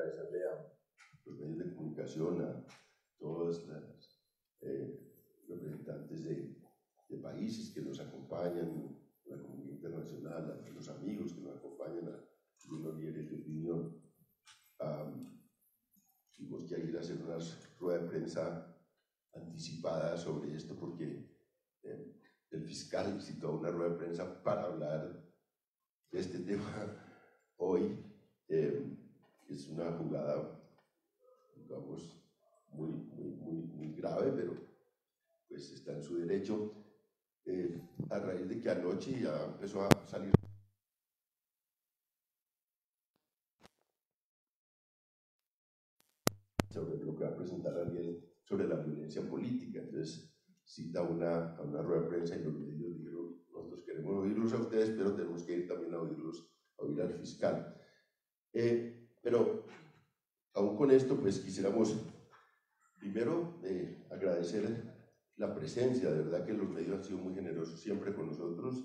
agradecerle a los medios de comunicación, a todos los representantes de países que nos acompañan, la comunidad internacional, a los amigos que nos acompañan, a los líderes de opinión. Tuvimos que ir a hacer una rueda de prensa anticipada sobre esto porque el fiscal citó una rueda de prensa para hablar de este tema hoy. Es una jugada, digamos, muy grave, pero pues está en su derecho, a raíz de que anoche ya empezó a salir sobre lo que va a presentar Ariel sobre la violencia política. Entonces cita a una rueda de prensa y los medios dijeron: nosotros queremos oírlos a ustedes, pero tenemos que ir también a oír al fiscal. Pero aún con esto, pues quisiéramos primero agradecer la presencia. De verdad que los medios han sido muy generosos siempre con nosotros,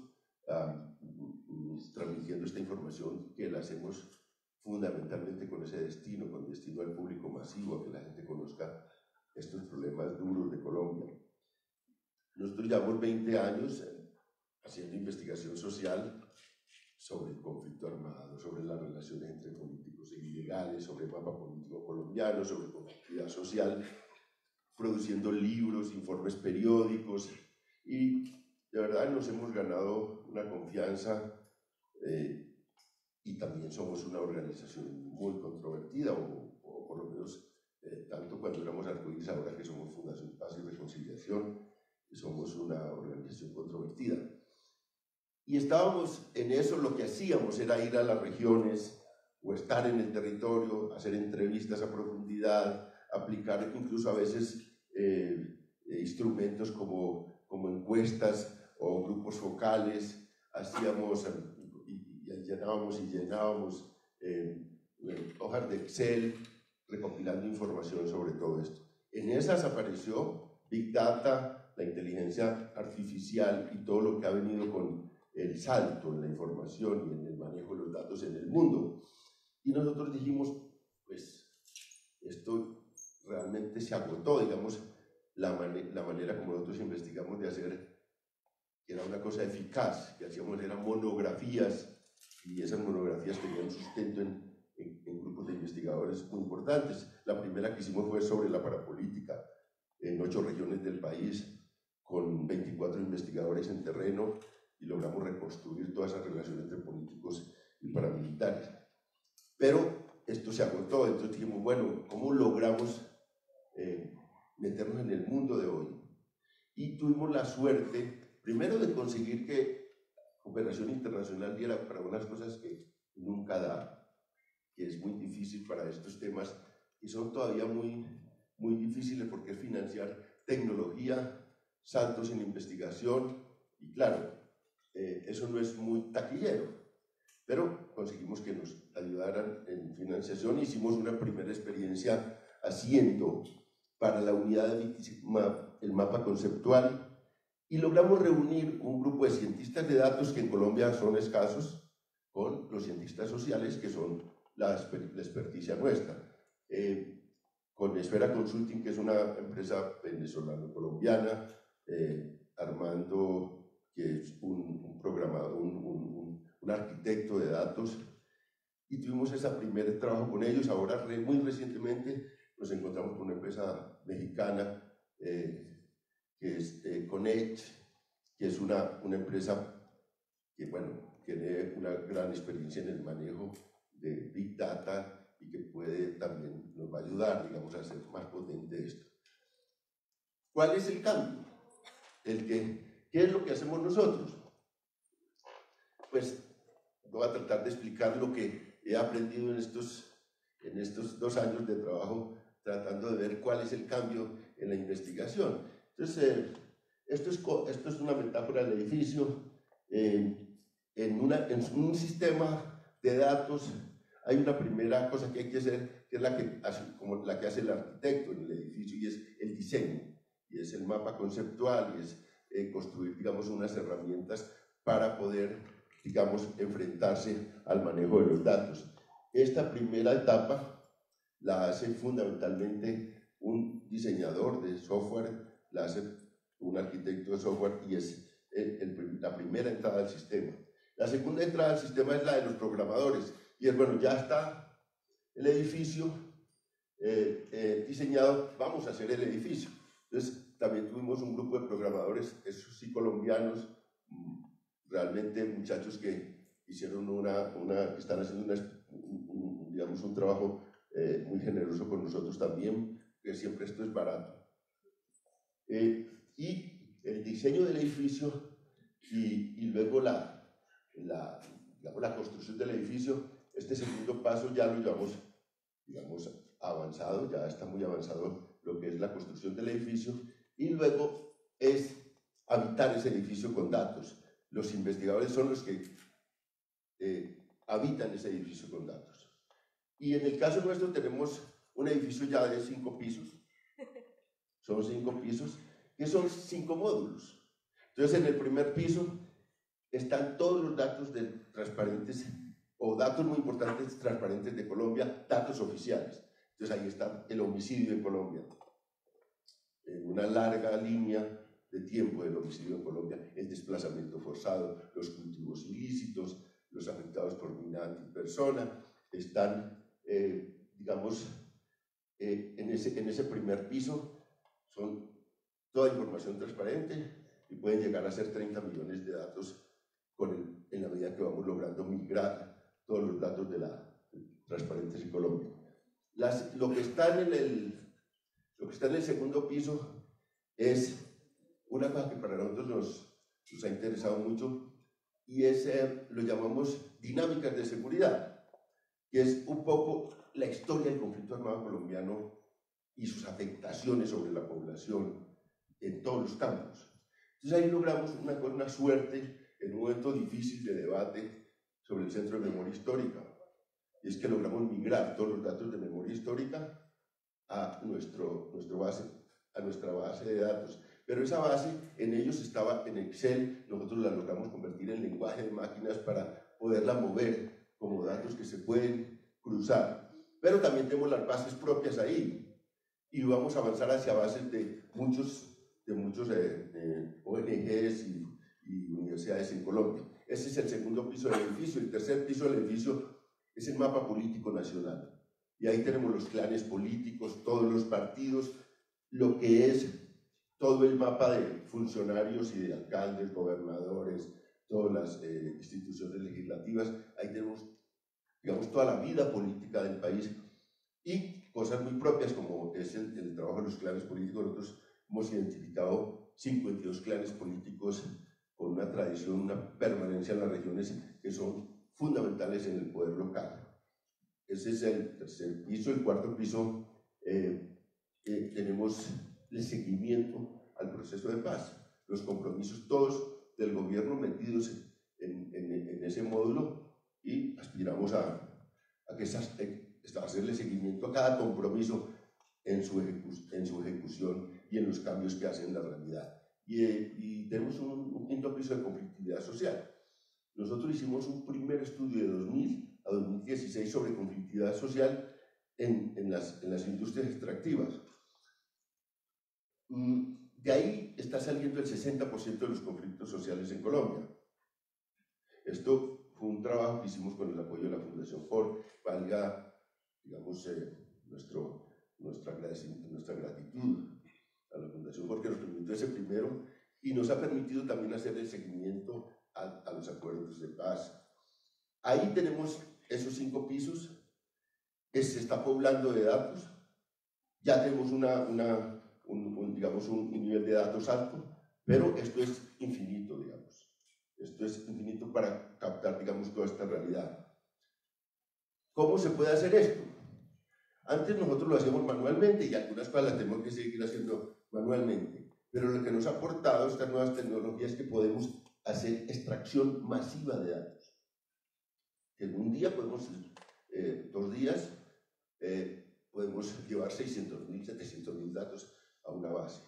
transmitiendo esta información que la hacemos fundamentalmente con ese destino, con destino al público masivo, a que la gente conozca estos problemas duros de Colombia. Nosotros llevamos 20 años haciendo investigación social sobre el conflicto armado, sobre las relaciones entre políticos e ilegales, sobre el mapa político colombiano, sobre conflictividad social, produciendo libros, informes periódicos, y de verdad nos hemos ganado una confianza, y también somos una organización muy controvertida, o por lo menos tanto cuando éramos Arcoíris, ahora que somos Fundación Paz y Reconciliación, somos una organización controvertida. Y estábamos en eso. Lo que hacíamos era ir a las regiones o estar en el territorio, hacer entrevistas a profundidad, aplicar incluso a veces instrumentos como encuestas o grupos focales. Hacíamos y llenábamos hojas de Excel recopilando información sobre todo esto. En esas apareció Big Data, la inteligencia artificial y todo lo que ha venido con el salto en la información y en el manejo de los datos en el mundo. Y nosotros dijimos, pues esto realmente se agotó, digamos, la manera como nosotros investigamos de hacer, que era una cosa eficaz, que hacíamos eran monografías, y esas monografías tenían sustento en grupos de investigadores muy importantes. La primera que hicimos fue sobre la parapolítica en 8 regiones del país, con 24 investigadores en terreno, y logramos reconstruir todas esas relaciones entre políticos y paramilitares. Pero esto se agotó. Entonces dijimos, bueno, ¿cómo logramos meternos en el mundo de hoy? Y tuvimos la suerte, primero, de conseguir que cooperación internacional diera para unas cosas que nunca da, que es muy difícil para estos temas, y son todavía muy difíciles, porque es financiar tecnología, saltos en investigación, y claro, eso no es muy taquillero, pero conseguimos que nos ayudaran en financiación. Hicimos una primera experiencia haciendo para la unidad de el mapa conceptual, y logramos reunir un grupo de cientistas de datos que en Colombia son escasos, con los cientistas sociales, que son la experticia nuestra. Con Esfera Consulting, que es una empresa venezolano-colombiana, Armando, que es un programador, un arquitecto de datos, y tuvimos ese primer trabajo con ellos. Ahora, muy recientemente, nos encontramos con una empresa mexicana, que es Connect, que es una empresa que, bueno, tiene una gran experiencia en el manejo de Big Data, y que también nos va a ayudar, digamos, a hacer más potente esto. ¿Cuál es el cambio? ¿Qué es lo que hacemos nosotros? Pues voy a tratar de explicar lo que he aprendido en estos 2 años de trabajo, tratando de ver cuál es el cambio en la investigación. Entonces, esto es una metáfora del edificio. En un sistema de datos hay una primera cosa que hay que hacer, que es la que hace el arquitecto en el edificio, y es el diseño, y es el mapa conceptual, y es construir, digamos, unas herramientas para poder, digamos, enfrentarse al manejo de los datos. Esta primera etapa la hace fundamentalmente un diseñador de software, la hace un arquitecto de software y es la primera entrada al sistema. La segunda entrada al sistema es la de los programadores y es, bueno, ya está el edificio diseñado, vamos a hacer el edificio. Entonces, también tuvimos un grupo de programadores, esos sí colombianos, realmente muchachos que hicieron que están haciendo digamos, un trabajo muy generoso con nosotros también, que siempre esto es barato. Y el diseño del edificio y luego la construcción del edificio, este segundo paso ya lo llevamos, digamos, avanzado, ya está muy avanzado lo que es la construcción del edificio, y luego es habitar ese edificio con datos. Los investigadores son los que habitan ese edificio con datos. Y en el caso nuestro tenemos un edificio ya de 5 pisos, son 5 pisos, que son 5 módulos. Entonces, en el primer piso están todos los datos transparentes, o datos muy importantes transparentes de Colombia, datos oficiales. Entonces, ahí está el homicidio en Colombia, en una larga línea de tiempo del homicidio en Colombia, el desplazamiento forzado, los cultivos ilícitos, los afectados por mina antipersona, están, digamos, en ese primer piso, son toda información transparente y pueden llegar a ser 30 millones de datos en la medida que vamos logrando migrar todos los datos transparentes en Colombia. Lo que está en el segundo piso es una cosa que para nosotros nos ha interesado mucho y es, lo llamamos dinámicas de seguridad, que es un poco la historia del conflicto armado colombiano y sus afectaciones sobre la población en todos los campos. Entonces ahí logramos una suerte en un momento difícil de debate sobre el Centro de Memoria Histórica, y es que logramos migrar todos los datos de memoria histórica a nuestra base de datos. Pero esa base en ellos estaba en Excel, nosotros la logramos convertir en lenguaje de máquinas para poderla mover como datos que se pueden cruzar. Pero también tenemos las bases propias ahí y vamos a avanzar hacia bases de muchos ONGs y universidades en Colombia. Ese es el segundo piso del edificio. El tercer piso del edificio es el mapa político nacional. Y ahí tenemos los clanes políticos, todos los partidos, lo que es todo el mapa de funcionarios y de alcaldes, gobernadores, todas las instituciones legislativas. Ahí tenemos, digamos, toda la vida política del país y cosas muy propias como es el trabajo de los clanes políticos. Nosotros hemos identificado 52 clanes políticos con una tradición, una permanencia en las regiones que son fundamentales en el poder local. Ese es el tercer piso. El cuarto piso, tenemos el seguimiento al proceso de paz, los compromisos todos del gobierno metidos en ese módulo, y aspiramos a hacerle seguimiento a cada compromiso en su ejecución y en los cambios que hacen en la realidad. Y tenemos un quinto piso de conflictividad social. Nosotros hicimos un primer estudio de 2000 a 2016 sobre conflictividad social en las industrias extractivas. De ahí está saliendo el 60% de los conflictos sociales en Colombia. Esto fue un trabajo que hicimos con el apoyo de la Fundación Ford. Valga, digamos, nuestra gratitud a la Fundación Ford, que nos permitió ese primero y nos ha permitido también hacer el seguimiento a los acuerdos de paz. Ahí tenemos esos 5 pisos, se está poblando de datos, ya tenemos digamos, un nivel de datos alto, pero esto es infinito, digamos. Esto es infinito para captar, digamos, toda esta realidad. ¿Cómo se puede hacer esto? Antes nosotros lo hacíamos manualmente y algunas cosas las tenemos que seguir haciendo manualmente, pero lo que nos ha aportado estas nuevas tecnologías es que podemos hacer extracción masiva de datos. En un día podemos, 2 días, podemos llevar 600.000, 700.000 datos a una base.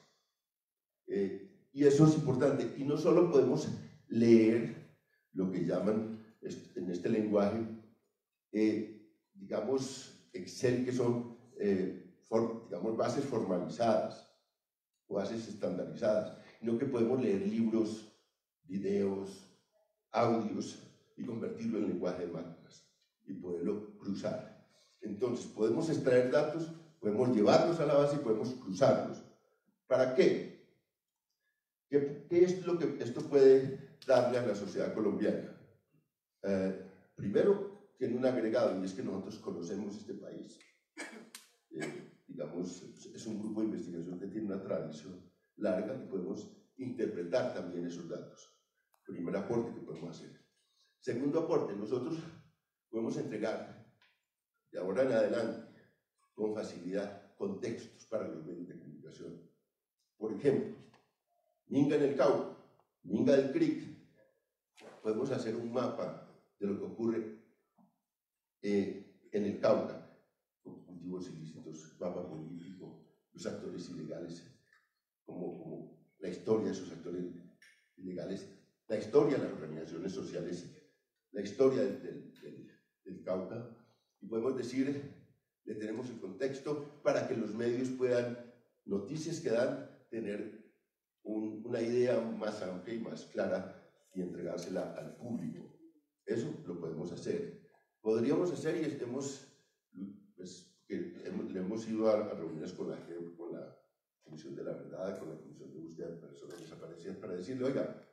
Y eso es importante. Y no solo podemos leer lo que llaman en este lenguaje, digamos, Excel, que son digamos, bases formalizadas o bases estandarizadas, sino que podemos leer libros, videos, audios y convertirlo en lenguaje de máquinas y poderlo cruzar. Entonces, podemos extraer datos, podemos llevarlos a la base y podemos cruzarlos. ¿Para qué? ¿Qué es lo que esto puede darle a la sociedad colombiana? Primero, tiene un agregado, y es que nosotros conocemos este país. Digamos, es un grupo de investigación que tiene una tradición larga y podemos interpretar también esos datos. Primer aporte que podemos hacer. Segundo aporte, nosotros podemos entregar de ahora en adelante con facilidad contextos para los medios de comunicación. Por ejemplo, Minga en el Cauca, Minga del Creek. Podemos hacer un mapa de lo que ocurre en el Cauca, con cultivos ilícitos, mapa político, los actores ilegales, como la historia de esos actores ilegales, la historia de las organizaciones sociales, la historia del Cauca, y podemos decir, le tenemos el contexto para que los medios puedan, noticias que dan, tener una idea más amplia y más clara y entregársela al público. Eso lo podemos hacer. Podríamos hacer, y le hemos ido a reuniones con la Comisión de la Verdad, con la Comisión de Búsqueda de Personas Desaparecidas, para decirle, oiga,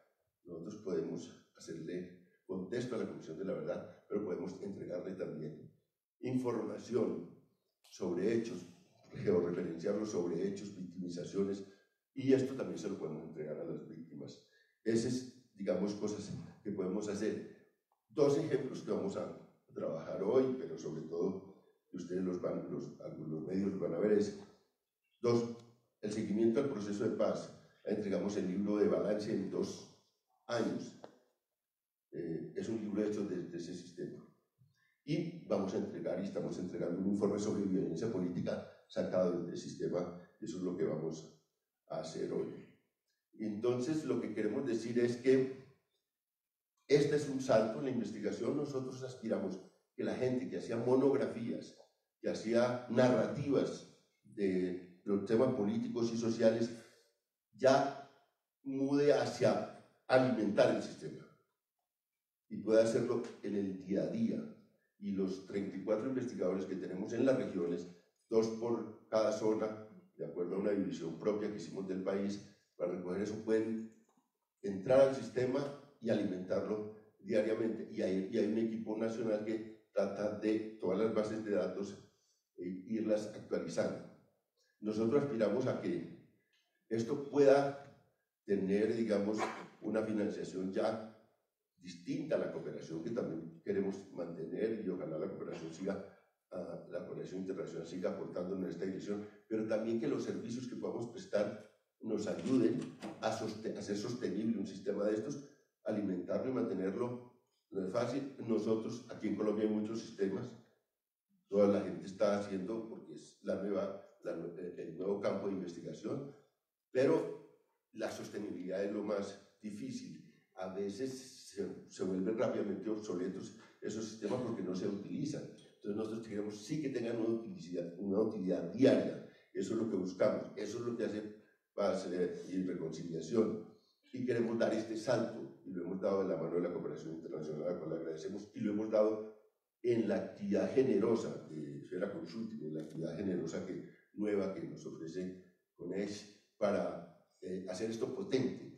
nosotros podemos hacerle contexto a la Comisión de la Verdad, pero podemos entregarle también información sobre hechos, georreferenciarlo sobre hechos, victimizaciones, y esto también se lo podemos entregar a las víctimas. Esas es, digamos, cosas que podemos hacer. Dos ejemplos que vamos a trabajar hoy, pero sobre todo que ustedes los medios los van a ver, es el seguimiento al proceso de paz. Entregamos el libro de balance en 2 años. Es un libro hecho desde ese sistema. Y vamos a entregar, y estamos entregando un informe sobre violencia política sacado del sistema. Eso es lo que vamos a hacer hoy. Entonces, lo que queremos decir es que este es un salto en la investigación. Nosotros aspiramos que la gente que hacía monografías, que hacía narrativas de los temas políticos y sociales, ya mude hacia alimentar el sistema y pueda hacerlo en el día a día. Y los 34 investigadores que tenemos en las regiones, 2 por cada zona, de acuerdo a una división propia que hicimos del país, para recoger eso, pueden entrar al sistema y alimentarlo diariamente. Y hay un equipo nacional que trata de todas las bases de datos irlas actualizando. Nosotros aspiramos a que esto pueda tener, digamos, una financiación ya distinta a la cooperación que también queremos mantener, y ojalá la cooperación internacional siga aportando en esta dirección, pero también que los servicios que podamos prestar nos ayuden a hacer sostenible un sistema de estos, alimentarlo y mantenerlo. No es fácil. Nosotros, aquí en Colombia hay muchos sistemas, toda la gente está haciendo, porque es el nuevo campo de investigación, pero la sostenibilidad es lo más difícil. A veces se vuelven rápidamente obsoletos esos sistemas porque no se utilizan. Entonces nosotros queremos sí que tengan una utilidad diaria. Eso es lo que buscamos, eso es lo que hace paz y reconciliación. Y queremos dar este salto, y lo hemos dado de la mano de la cooperación internacional, a la cual le agradecemos, y lo hemos dado en la actividad generosa de Esfera Consulting, en la actividad generosa nueva que nos ofrece CONEX para hacer esto potente.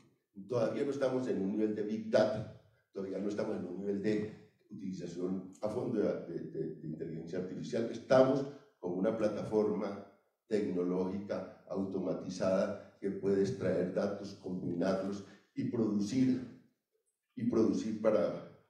Todavía no estamos en un nivel de Big Data, todavía no estamos en un nivel de utilización a fondo de inteligencia artificial. Estamos como una plataforma tecnológica automatizada que puede extraer datos, combinarlos y producir para,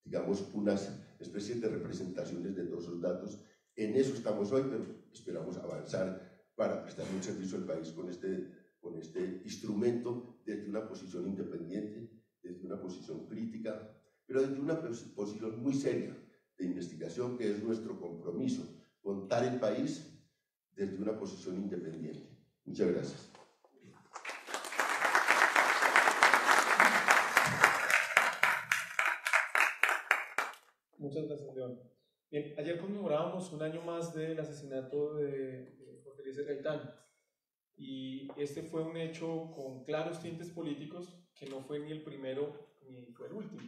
digamos, unas especies de representaciones de todos esos datos. En eso estamos hoy, pero esperamos avanzar para prestar un servicio al país con este instrumento desde una posición independiente, desde una posición crítica, pero desde una posición muy seria de investigación, que es nuestro compromiso, contar el país desde una posición independiente. Muchas gracias. Muchas gracias, León. Bien, ayer conmemorábamos un año más del asesinato de Jorge Eliezer Gaitán, y este fue un hecho con claros tintes políticos que no fue ni el primero ni fue el último,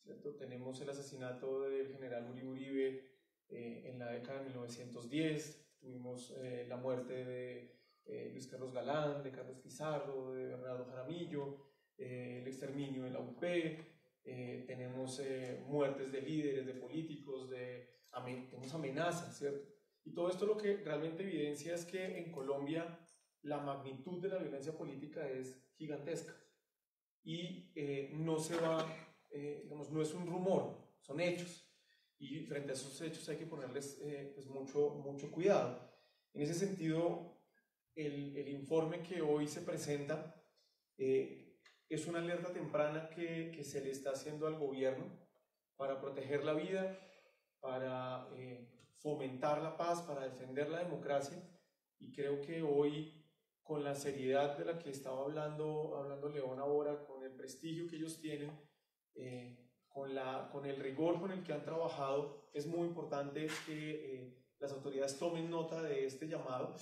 ¿cierto? Tenemos el asesinato del general Uribe en la década de 1910, tuvimos la muerte de Luis Carlos Galán, de Carlos Pizarro, de Bernardo Jaramillo, el exterminio de la UP, tenemos muertes de líderes, de políticos, tenemos amenazas, ¿cierto? Y todo esto lo que realmente evidencia es que en Colombia la magnitud de la violencia política es gigantesca y no se va, digamos, no es un rumor, son hechos, y frente a esos hechos hay que ponerles pues mucho cuidado. En ese sentido, el informe que hoy se presenta es una alerta temprana que se le está haciendo al gobierno para proteger la vida, para fomentar la paz, para defender la democracia, y creo que hoy, con la seriedad de la que estaba hablando León ahora, con el prestigio que ellos tienen, con el rigor con el que han trabajado, es muy importante que las autoridades tomen nota de este llamado,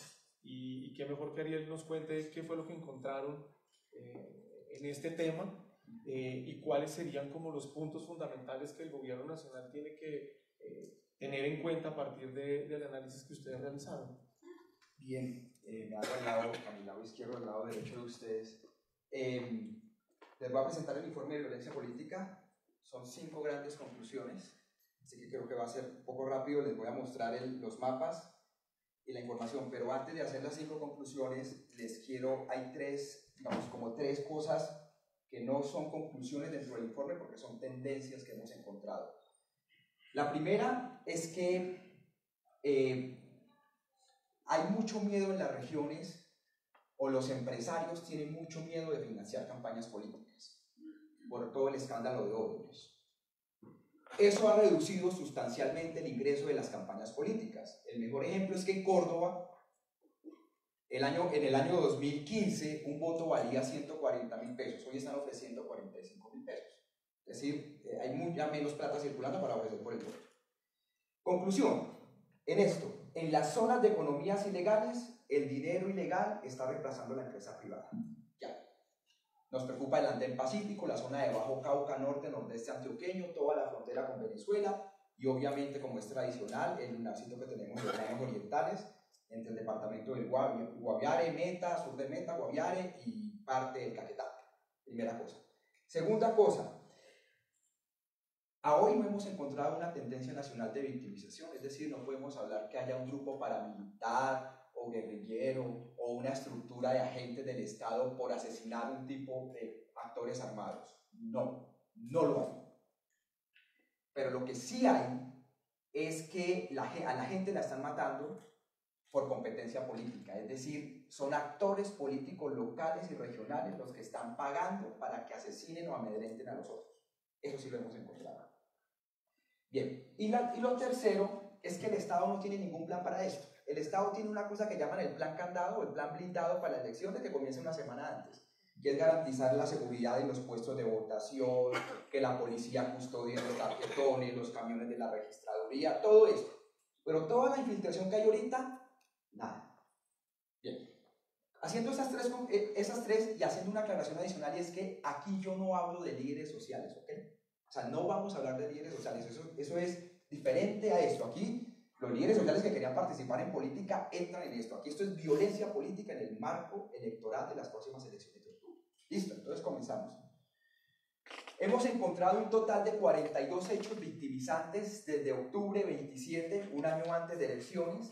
y qué mejor que Ariel nos cuente qué fue lo que encontraron en este tema y cuáles serían como los puntos fundamentales que el gobierno nacional tiene que tener en cuenta a partir del análisis que ustedes realizaron. Bien, me hago a mi lado izquierdo, al lado derecho de ustedes. Les voy a presentar el informe de violencia política. Son 5 grandes conclusiones, así que creo que va a ser un poco rápido. Les voy a mostrar los mapas y la información, pero antes de hacer las 5 conclusiones, hay 3, digamos, como 3 cosas que no son conclusiones dentro del informe porque son tendencias que hemos encontrado. La primera es que hay mucho miedo en las regiones, o los empresarios tienen mucho miedo de financiar campañas políticas por todo el escándalo de Odebrecht. Eso ha reducido sustancialmente el ingreso de las campañas políticas. El mejor ejemplo es que en Córdoba, en el año 2015, un voto valía 140.000 pesos. Hoy están ofreciendo 45.000 pesos. Es decir, hay mucha menos plata circulando para ofrecer por el voto. Conclusión, en esto, en las zonas de economías ilegales, el dinero ilegal está reemplazando la empresa privada. Ya. Nos preocupa el Andén Pacífico, la zona de Bajo Cauca, norte, nordeste antioqueño, toda la frontera con Venezuela, y obviamente, como es tradicional, el lunarcito que tenemos en los llanos orientales, entre el departamento del Guaviare, Meta, sur de Meta, Guaviare y parte del Caquetá. Primera cosa. Segunda cosa, a hoy no hemos encontrado una tendencia nacional de victimización, es decir, no podemos hablar que haya un grupo paramilitar o guerrillero o una estructura de agentes del Estado por asesinar un tipo de actores armados. No, no lo hay. Pero lo que sí hay es que a la gente la están matando por competencia política, es decir, son actores políticos locales y regionales los que están pagando para que asesinen o amedrenten a los otros. Eso sí lo hemos encontrado. Bien, y lo tercero es que el Estado no tiene ningún plan para esto. El Estado tiene una cosa que llaman el plan candado o el plan blindado para la elección, que comienza una semana antes, que es garantizar la seguridad en los puestos de votación, que la policía custodie los tarjetones, los camiones de la registraduría, todo esto. Pero toda la infiltración que hay ahorita, nada. Bien. Haciendo esas tres y haciendo una aclaración adicional, y es que aquí yo no hablo de líderes sociales, ¿ok? O sea, no vamos a hablar de líderes sociales, eso es diferente a esto. Aquí los líderes sociales que querían participar en política entran en esto. Aquí esto es violencia política en el marco electoral de las próximas elecciones de octubre. Listo, entonces comenzamos. Hemos encontrado un total de 42 hechos victimizantes desde octubre 27, un año antes de elecciones,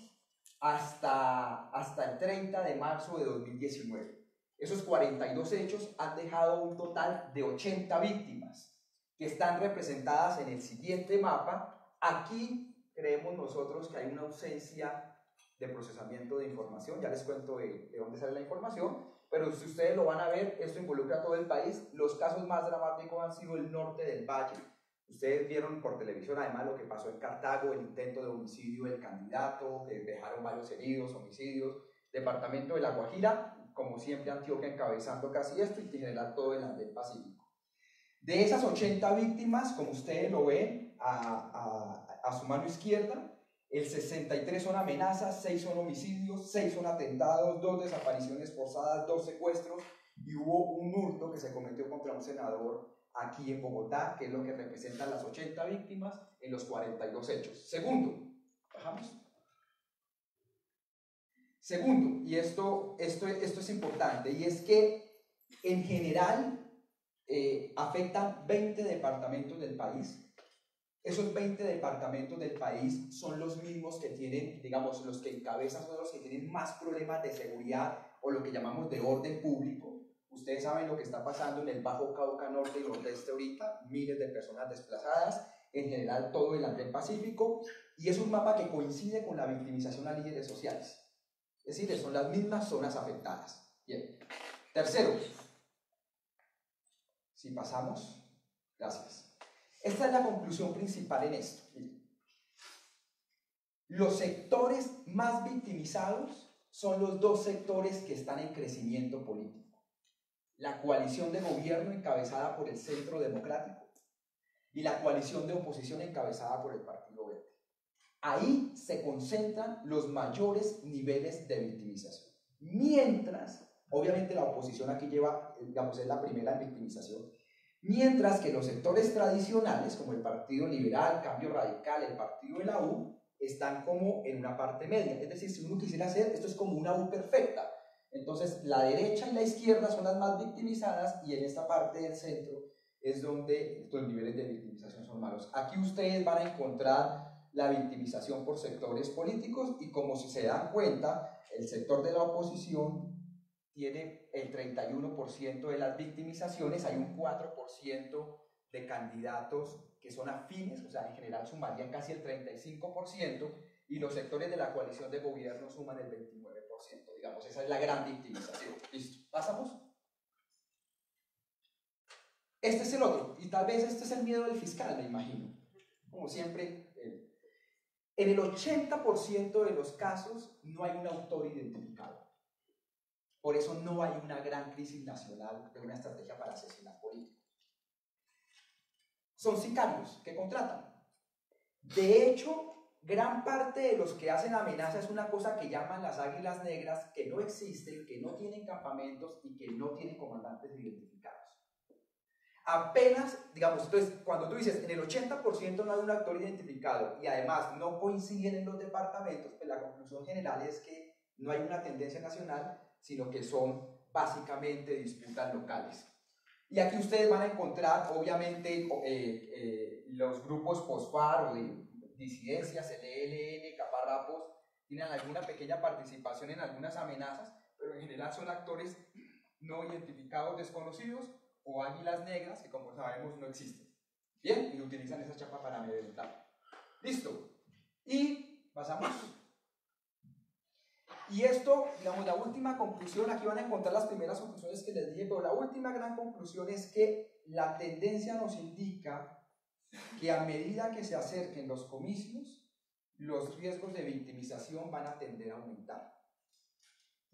hasta el 30 de marzo de 2019. Esos 42 hechos han dejado un total de 80 víctimas que están representadas en el siguiente mapa. Aquí creemos nosotros que hay una ausencia de procesamiento de información. Ya les cuento de dónde sale la información, pero si ustedes lo van a ver, esto involucra a todo el país. Los casos más dramáticos han sido el norte del Valle. Ustedes vieron por televisión además lo que pasó en Cartago, el intento de homicidio del candidato, que dejaron varios heridos, homicidios. Departamento de La Guajira, como siempre Antioquia encabezando casi esto, y en general todo el Andén Pacífico. De esas 80 víctimas, como ustedes lo ven, a su mano izquierda, el 63 son amenazas, 6 son homicidios, 6 son atentados, 2 desapariciones forzadas, 2 secuestros, y hubo un hurto que se cometió contra un senador aquí en Bogotá, que es lo que representan las 80 víctimas en los 42 hechos. Segundo, bajamos. Segundo, y esto es importante, y es que en general afectan 20 departamentos del país. Esos 20 departamentos del país son los mismos que tienen, digamos, los que encabezan son los que tienen más problemas de seguridad o lo que llamamos de orden público. Ustedes saben lo que está pasando en el Bajo Cauca Norte y Nordeste ahorita, miles de personas desplazadas, en general todo el Andén Pacífico, y es un mapa que coincide con la victimización a líderes sociales. Es decir, son las mismas zonas afectadas. Bien. Tercero, si pasamos, gracias. Esta es la conclusión principal en esto. Los sectores más victimizados son los 2 sectores que están en crecimiento político. La coalición de gobierno encabezada por el Centro Democrático y la coalición de oposición encabezada por el Partido Verde. Ahí se concentran los mayores niveles de victimización. Mientras, obviamente la oposición aquí lleva, digamos, es la primera en victimización, mientras que los sectores tradicionales, como el Partido Liberal, Cambio Radical, el Partido de la U, están como en una parte media. Es decir, si uno quisiera hacer, esto es como una U perfecta. Entonces, la derecha y la izquierda son las más victimizadas y en esta parte del centro es donde los niveles de victimización son malos. Aquí ustedes van a encontrar la victimización por sectores políticos y como si se dan cuenta, el sector de la oposición tiene el 31% de las victimizaciones, hay un 4% de candidatos que son afines, o sea, en general sumarían casi el 35%, y los sectores de la coalición de gobierno suman el 29%, digamos, esa es la gran victimización. ¿Listo? ¿Pasamos? Este es el otro, y tal vez este es el miedo del fiscal, me imagino. Como siempre, en el 80% de los casos no hay un autor identificado. Por eso no hay una gran crisis nacional de una estrategia para asesinar políticos. Son sicarios que contratan. De hecho, gran parte de los que hacen amenazas es una cosa que llaman las águilas negras, que no existen, que no tienen campamentos y que no tienen comandantes identificados. Apenas, digamos, entonces, cuando tú dices en el 80% no hay un actor identificado y además no coinciden en los departamentos, pues la conclusión general es que no hay una tendencia nacional, sino que son básicamente disputas locales. Y aquí ustedes van a encontrar, obviamente, los grupos post-FARC o de disidencias, el ELN, caparrapos, tienen alguna pequeña participación en algunas amenazas, pero en general son actores no identificados, desconocidos, o águilas negras, que como sabemos no existen. Bien, y utilizan esa chapa para amedrentar. Listo. Y pasamos. Y esto, digamos, la última conclusión, aquí van a encontrar las primeras conclusiones que les dije, pero la última gran conclusión es que la tendencia nos indica que a medida que se acerquen los comicios, los riesgos de victimización van a tender a aumentar.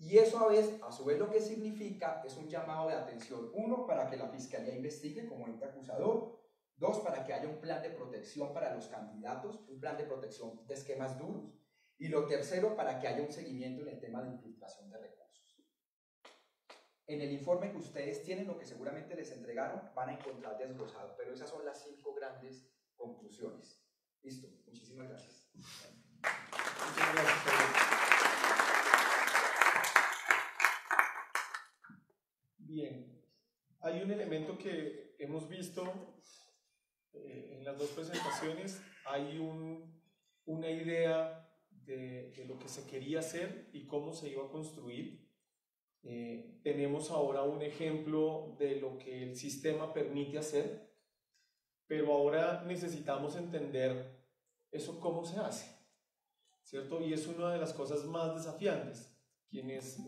Y eso a su vez lo que significa es un llamado de atención, 1, para que la Fiscalía investigue como ente acusador, 2, para que haya un plan de protección para los candidatos, un plan de protección de esquemas duros, y lo tercero, para que haya un seguimiento en el tema de infiltración de recursos. En el informe que ustedes tienen, lo que seguramente les entregaron, van a encontrar desglosado, pero esas son las 5 grandes conclusiones. Listo, muchísimas gracias. Muchas gracias. Bien, hay un elemento que hemos visto en las 2 presentaciones, hay una idea de lo que se quería hacer y cómo se iba a construir. Tenemos ahora un ejemplo de lo que el sistema permite hacer, pero ahora necesitamos entender eso cómo se hace, ¿cierto? Y es una de las cosas más desafiantes. Quienes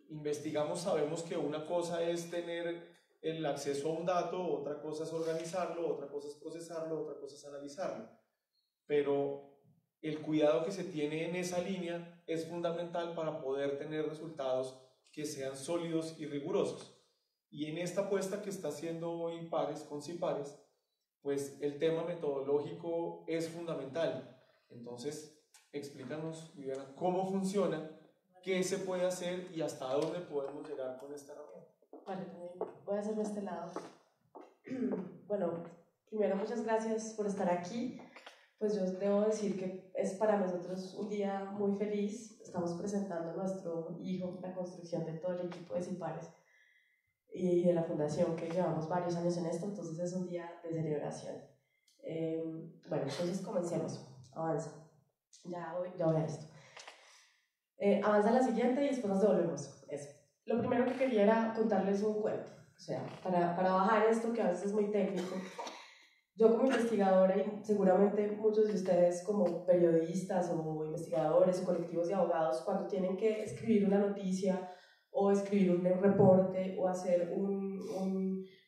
investigamos sabemos que una cosa es tener el acceso a un dato, otra cosa es organizarlo, otra cosa es procesarlo, otra cosa es analizarlo. Pero el cuidado que se tiene en esa línea es fundamental para poder tener resultados que sean sólidos y rigurosos. Y en esta apuesta que está haciendo hoy Pares con CIPARES, pues el tema metodológico es fundamental. Entonces, explícanos, Viviana, cómo funciona, qué se puede hacer y hasta dónde podemos llegar con esta herramienta. Vale, voy a hacerlo de este lado. Bueno, primero muchas gracias por estar aquí. Pues yo debo decir que es para nosotros un día muy feliz. Estamos presentando a nuestro hijo, la construcción de todo el equipo de CIPARES y de la fundación, que llevamos varios años en esto, entonces es un día de celebración. Bueno, entonces comencemos. Avanza. Ya voy a esto. Avanza la siguiente y después nos devolvemos. Eso. Lo primero que quería era contarles un cuento. O sea, para bajar esto que a veces es muy técnico. Yo como investigadora y seguramente muchos de ustedes como periodistas o investigadores o colectivos de abogados, cuando tienen que escribir una noticia o escribir un reporte o hacer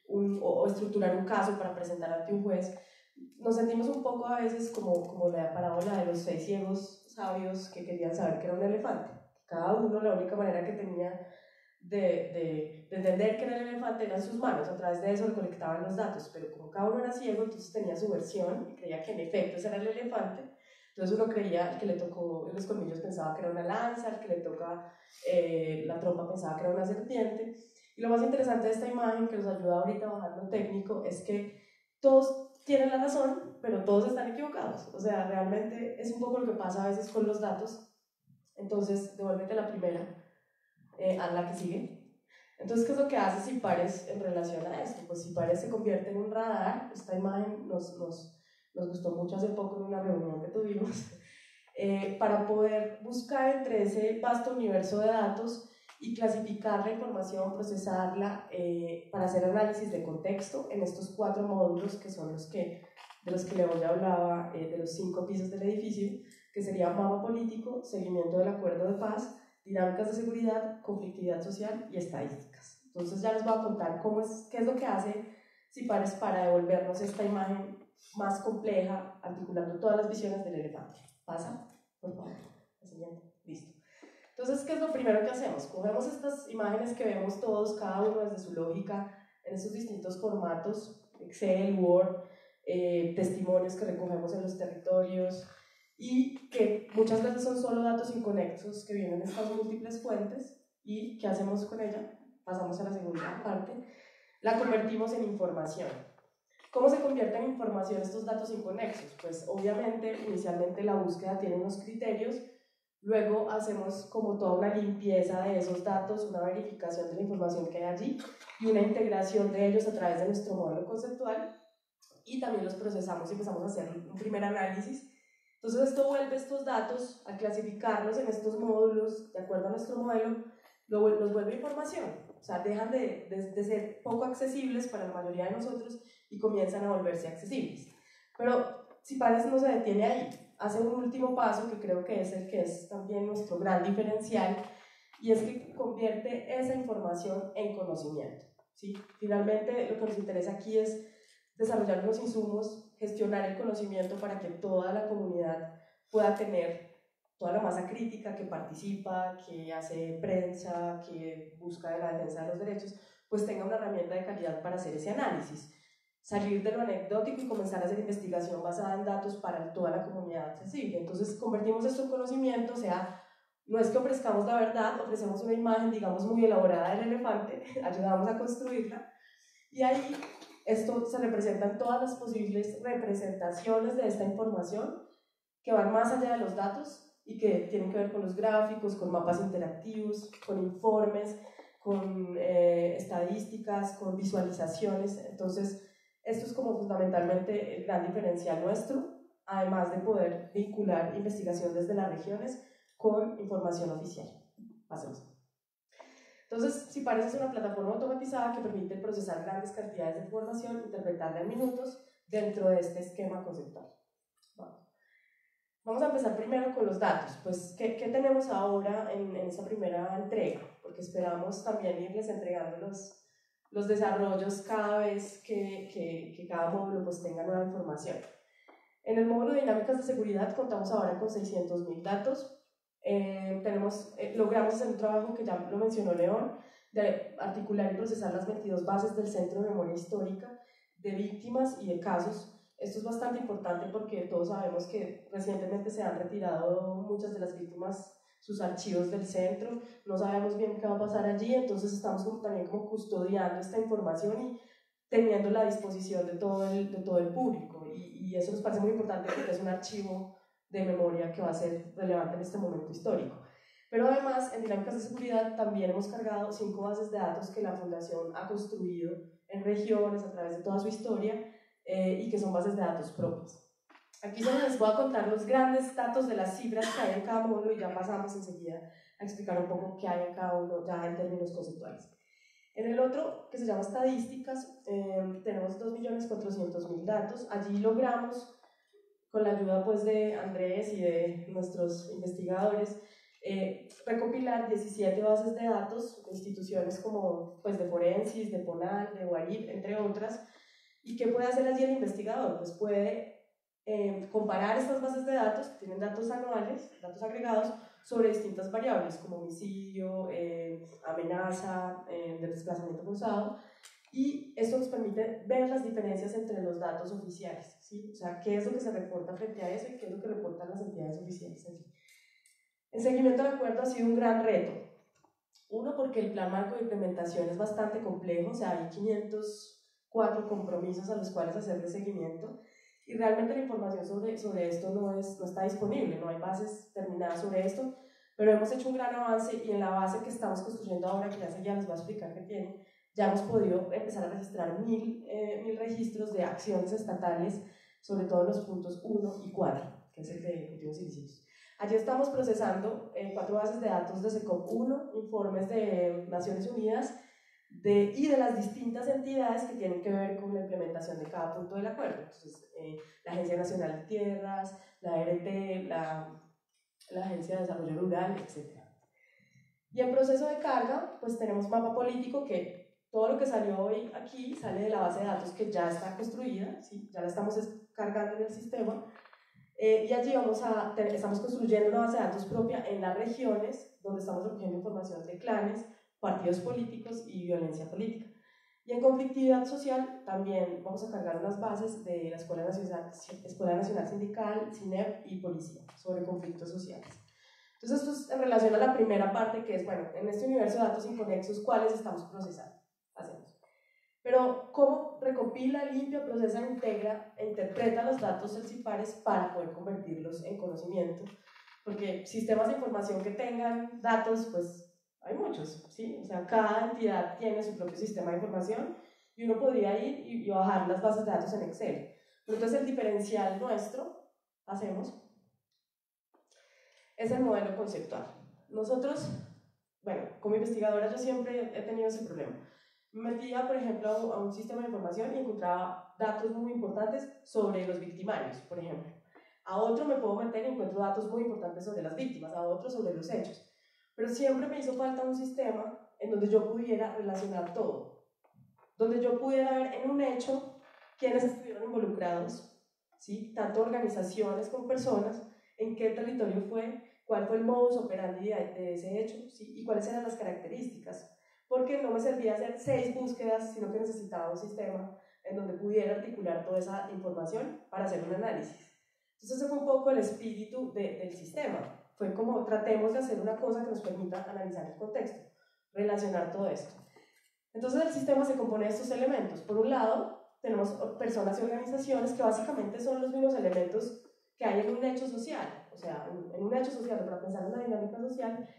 o estructurar un caso para presentar ante un juez, nos sentimos un poco a veces como la parábola de los 6 ciegos sabios que querían saber qué era un elefante. Cada uno, la única manera que tenía de entender que era el elefante eran sus manos, a través de eso recolectaban los datos, pero como cada uno era ciego, entonces tenía su versión y creía que en efecto ese era el elefante. Entonces uno creía, el que le tocó en los colmillos pensaba que era una lanza, el que le toca la trompa pensaba que era una serpiente. Y lo más interesante de esta imagen, que nos ayuda ahorita a bajar lo técnico, es que todos tienen la razón, pero todos están equivocados. O sea, realmente es un poco lo que pasa a veces con los datos. Entonces, devuélvete la primera, a la que sigue. Entonces, ¿qué es lo que hace CIPARES en relación a esto? Pues CIPARES se convierte en un radar. Esta imagen nos gustó mucho hace poco en una reunión que tuvimos, para poder buscar entre ese vasto universo de datos y clasificar la información, procesarla, para hacer análisis de contexto en estos 4 módulos que son de los que León ya hablaba, de los 5 pisos del edificio, que sería mapa político, seguimiento del acuerdo de paz, dinámicas de seguridad, conflictividad social y estadísticas. Entonces ya les voy a contar qué es lo que hace CIPARES para devolvernos esta imagen más compleja, articulando todas las visiones del elefante. ¿Pasa? Por favor. La siguiente. Listo. Entonces, ¿qué es lo primero que hacemos? Cogemos estas imágenes que vemos todos, cada uno desde su lógica, en esos distintos formatos, Excel, Word, testimonios que recogemos en los territorios, y que muchas veces son solo datos inconexos que vienen de estas múltiples fuentes. ¿Y qué hacemos con ella? Pasamos a la segunda parte. La convertimos en información. ¿Cómo se convierte en información estos datos inconexos? Pues obviamente, inicialmente la búsqueda tiene unos criterios, luego hacemos como toda una limpieza de esos datos, una verificación de la información que hay allí y una integración de ellos a través de nuestro modelo conceptual, y también los procesamos y empezamos a hacer un primer análisis. Entonces esto vuelve estos datos, a clasificarlos en estos módulos de acuerdo a nuestro modelo, los vuelve información. O sea, dejan de ser poco accesibles para la mayoría de nosotros y comienzan a volverse accesibles. Pero CIPARES no se detiene ahí, hace un último paso que creo que es el que es también nuestro gran diferencial, y es que convierte esa información en conocimiento, ¿sí? Finalmente lo que nos interesa aquí es desarrollar unos insumos, gestionar el conocimiento para que toda la comunidad pueda tener, toda la masa crítica que participa, que hace prensa, que busca de la defensa de los derechos, pues tenga una herramienta de calidad para hacer ese análisis, salir de lo anecdótico y comenzar a hacer investigación basada en datos para toda la comunidad accesible. Entonces convertimos esto en conocimiento, o sea, no es que ofrezcamos la verdad, ofrecemos una imagen, digamos, muy elaborada del elefante, ayudamos a construirla, y ahí esto se representa en todas las posibles representaciones de esta información que van más allá de los datos y que tienen que ver con los gráficos, con mapas interactivos, con informes, con estadísticas, con visualizaciones. Entonces, esto es como fundamentalmente el gran diferencial nuestro, además de poder vincular investigación desde las regiones con información oficial. Pasemos. Entonces, CIPARES es una plataforma automatizada que permite procesar grandes cantidades de información, interpretarla en minutos dentro de este esquema conceptual. Vamos a empezar primero con los datos. Pues, ¿qué tenemos ahora en esta primera entrega? Porque esperamos también irles entregando los desarrollos cada vez que cada módulo pues tenga nueva información. En el módulo de dinámicas de seguridad contamos ahora con 600.000 datos. Logramos hacer un trabajo que ya lo mencionó León, de articular y procesar las 22 bases del Centro de Memoria Histórica de víctimas y de casos. Esto es bastante importante porque todos sabemos que recientemente se han retirado muchas de las víctimas sus archivos del centro, no sabemos bien qué va a pasar allí, entonces estamos también como custodiando esta información y teniéndola a disposición de todo el público, y eso nos parece muy importante porque es un archivo de memoria que va a ser relevante en este momento histórico. Pero además, en Dinámicas de Seguridad también hemos cargado 5 bases de datos que la Fundación ha construido en regiones a través de toda su historia, y que son bases de datos propias. Aquí solo les voy a contar los grandes datos de las cifras que hay en cada módulo y ya pasamos enseguida a explicar un poco qué hay en cada uno ya en términos conceptuales. En el otro, que se llama Estadísticas, tenemos 2.400.000 datos. Allí logramos, con la ayuda pues, de Andrés y de nuestros investigadores, recopilar 17 bases de datos de instituciones como pues, de Forensis, de PONAL, de UARIP, entre otras. ¿Y qué puede hacer allí el investigador? Pues puede comparar estas bases de datos, que tienen datos anuales, datos agregados, sobre distintas variables como homicidio, amenaza, de desplazamiento forzado, y esto nos permite ver las diferencias entre los datos oficiales, ¿sí? O sea, qué es lo que se reporta frente a eso y qué es lo que reportan las entidades oficiales allí. El seguimiento del acuerdo ha sido un gran reto. Uno, porque el plan marco de implementación es bastante complejo, o sea, hay 504 compromisos a los cuales hacerle seguimiento, y realmente la información sobre esto no está disponible, no hay bases terminadas sobre esto, pero hemos hecho un gran avance, y en la base que estamos construyendo ahora, que ya les voy a explicar qué tiene, ya hemos podido empezar a registrar 1.000 registros de acciones estatales, sobre todo en los puntos 1 y 4, que es el de cultivos ilícitos. Allí estamos procesando 4 bases de datos de SECOP-1, informes de Naciones Unidas, y de las distintas entidades que tienen que ver con la implementación de cada punto del acuerdo. Entonces, la Agencia Nacional de Tierras, la ART, la Agencia de Desarrollo Rural, etc. Y en proceso de carga, pues tenemos mapa político, que todo lo que salió hoy aquí sale de la base de datos que ya está construida, ¿sí? Ya la estamos cargando en el sistema, y allí estamos construyendo una base de datos propia en las regiones, donde estamos recogiendo información de clanes, partidos políticos y violencia política. Y en conflictividad social también vamos a cargar unas bases de la Escuela Nacional Sindical, CINEP y Policía sobre conflictos sociales. Entonces esto es en relación a la primera parte, que es, bueno, en este universo de datos inconexos, ¿cuáles estamos procesando? Hacemos. Pero ¿cómo recopila, limpia, procesa, integra e interpreta los datos CIPARES para poder convertirlos en conocimiento? Porque sistemas de información que tengan datos, pues hay muchos, ¿sí? O sea, cada entidad tiene su propio sistema de información y uno podría ir y bajar las bases de datos en Excel. Pero entonces el diferencial nuestro, es el modelo conceptual. Nosotros, bueno, como investigadora yo siempre he tenido ese problema. Me metía, por ejemplo, a un sistema de información y encontraba datos muy importantes sobre los victimarios, por ejemplo. A otro me puedo meter y encuentro datos muy importantes sobre las víctimas, a otro sobre los hechos. Pero siempre me hizo falta un sistema en donde yo pudiera relacionar todo, donde yo pudiera ver en un hecho quiénes estuvieron involucrados, ¿sí? Tanto organizaciones como personas, en qué territorio fue, cuál fue el modus operandi de ese hecho, ¿sí? Y cuáles eran las características, porque no me servía hacer 6 búsquedas, sino que necesitaba un sistema en donde pudiera articular toda esa información para hacer un análisis. Entonces ese fue un poco el espíritu del sistema. Fue como tratemos de hacer una cosa que nos permita analizar el contexto, relacionar todo esto. Entonces el sistema se compone de estos elementos. Por un lado, tenemos personas y organizaciones que básicamente son los mismos elementos que hay en un hecho social. O sea, en un hecho social, para pensar en la dinámica social,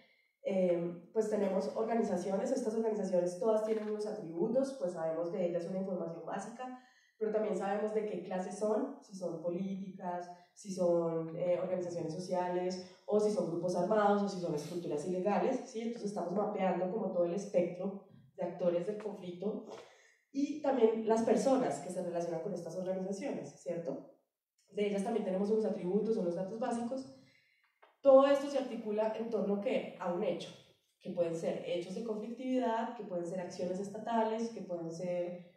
pues tenemos organizaciones. Estas organizaciones todas tienen unos atributos, pues sabemos de ellas una información básica, pero también sabemos de qué clases son, si son políticas, si son organizaciones sociales, o si son grupos armados, o si son estructuras ilegales, ¿sí? Entonces estamos mapeando como todo el espectro de actores del conflicto, y también las personas que se relacionan con estas organizaciones, ¿cierto? De ellas también tenemos unos atributos, unos datos básicos. Todo esto se articula en torno a un hecho, que pueden ser hechos de conflictividad, que pueden ser acciones estatales, que pueden ser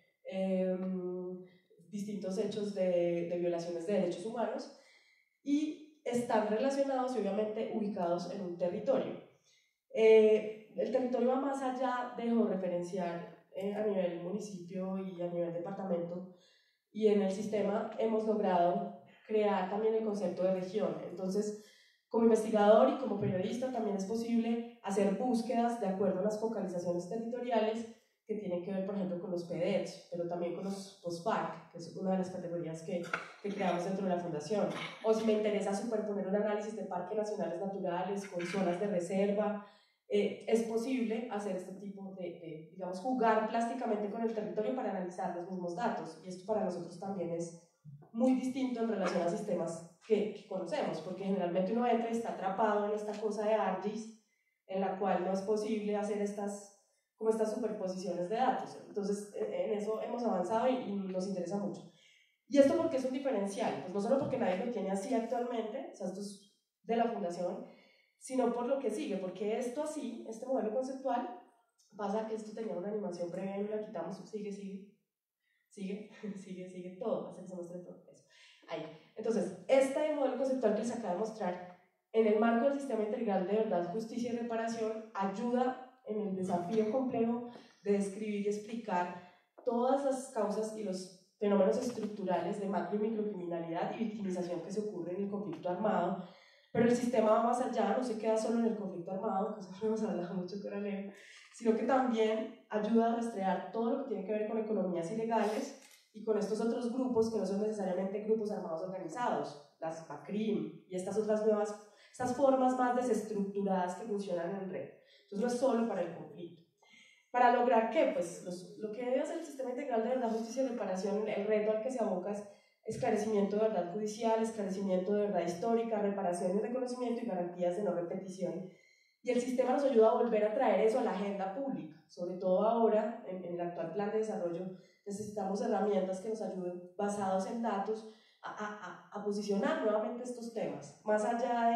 distintos hechos de violaciones de derechos humanos, y están relacionados y obviamente ubicados en un territorio. El territorio va más allá de georreferenciar a nivel municipio y a nivel departamento, y en el sistema hemos logrado crear también el concepto de región. Entonces, como investigador y como periodista también es posible hacer búsquedas de acuerdo a las focalizaciones territoriales que tienen que ver, por ejemplo, con los PDETs, pero también con los POSPAC, que es una de las categorías que creamos dentro de la fundación. O si me interesa superponer un análisis de parques nacionales naturales con zonas de reserva, es posible hacer este tipo de, digamos, jugar plásticamente con el territorio para analizar los mismos datos. Y esto para nosotros también es muy distinto en relación a sistemas que conocemos, porque generalmente uno entra y está atrapado en esta cosa de ArcGIS, en la cual no es posible hacer estas superposiciones de datos. Entonces, en eso hemos avanzado y nos interesa mucho. ¿Y esto por qué es un diferencial? Pues no solo porque nadie lo tiene así actualmente, o sea, esto es de la fundación, sino por lo que sigue, porque esto así, este modelo conceptual, pasa que esto tenía una animación previa y la quitamos, sigue, todo, hacer que se muestre todo eso. Ahí. Entonces, este modelo conceptual que les acabo de mostrar, en el marco del sistema integral de verdad, justicia y reparación, ayuda en el desafío complejo de describir y explicar todas las causas y los fenómenos estructurales de macro y microcriminalidad y victimización que se ocurre en el conflicto armado, pero el sistema va más allá, no se queda solo en el conflicto armado, que nosotros hemos hablado mucho con Alejo, sino que también ayuda a rastrear todo lo que tiene que ver con economías ilegales y con estos otros grupos que no son necesariamente grupos armados organizados, las BACRIM y estas otras nuevas, estas formas más desestructuradas que funcionan en red. Entonces no es solo para el conflicto. ¿Para lograr qué? Pues lo que debe hacer el sistema integral de verdad, justicia y reparación, el reto al que se aboca es esclarecimiento de verdad judicial, esclarecimiento de verdad histórica, reparación y reconocimiento y garantías de no repetición. Y el sistema nos ayuda a volver a traer eso a la agenda pública, sobre todo ahora, en el actual plan de desarrollo, necesitamos herramientas que nos ayuden, basados en datos, a posicionar nuevamente estos temas, más allá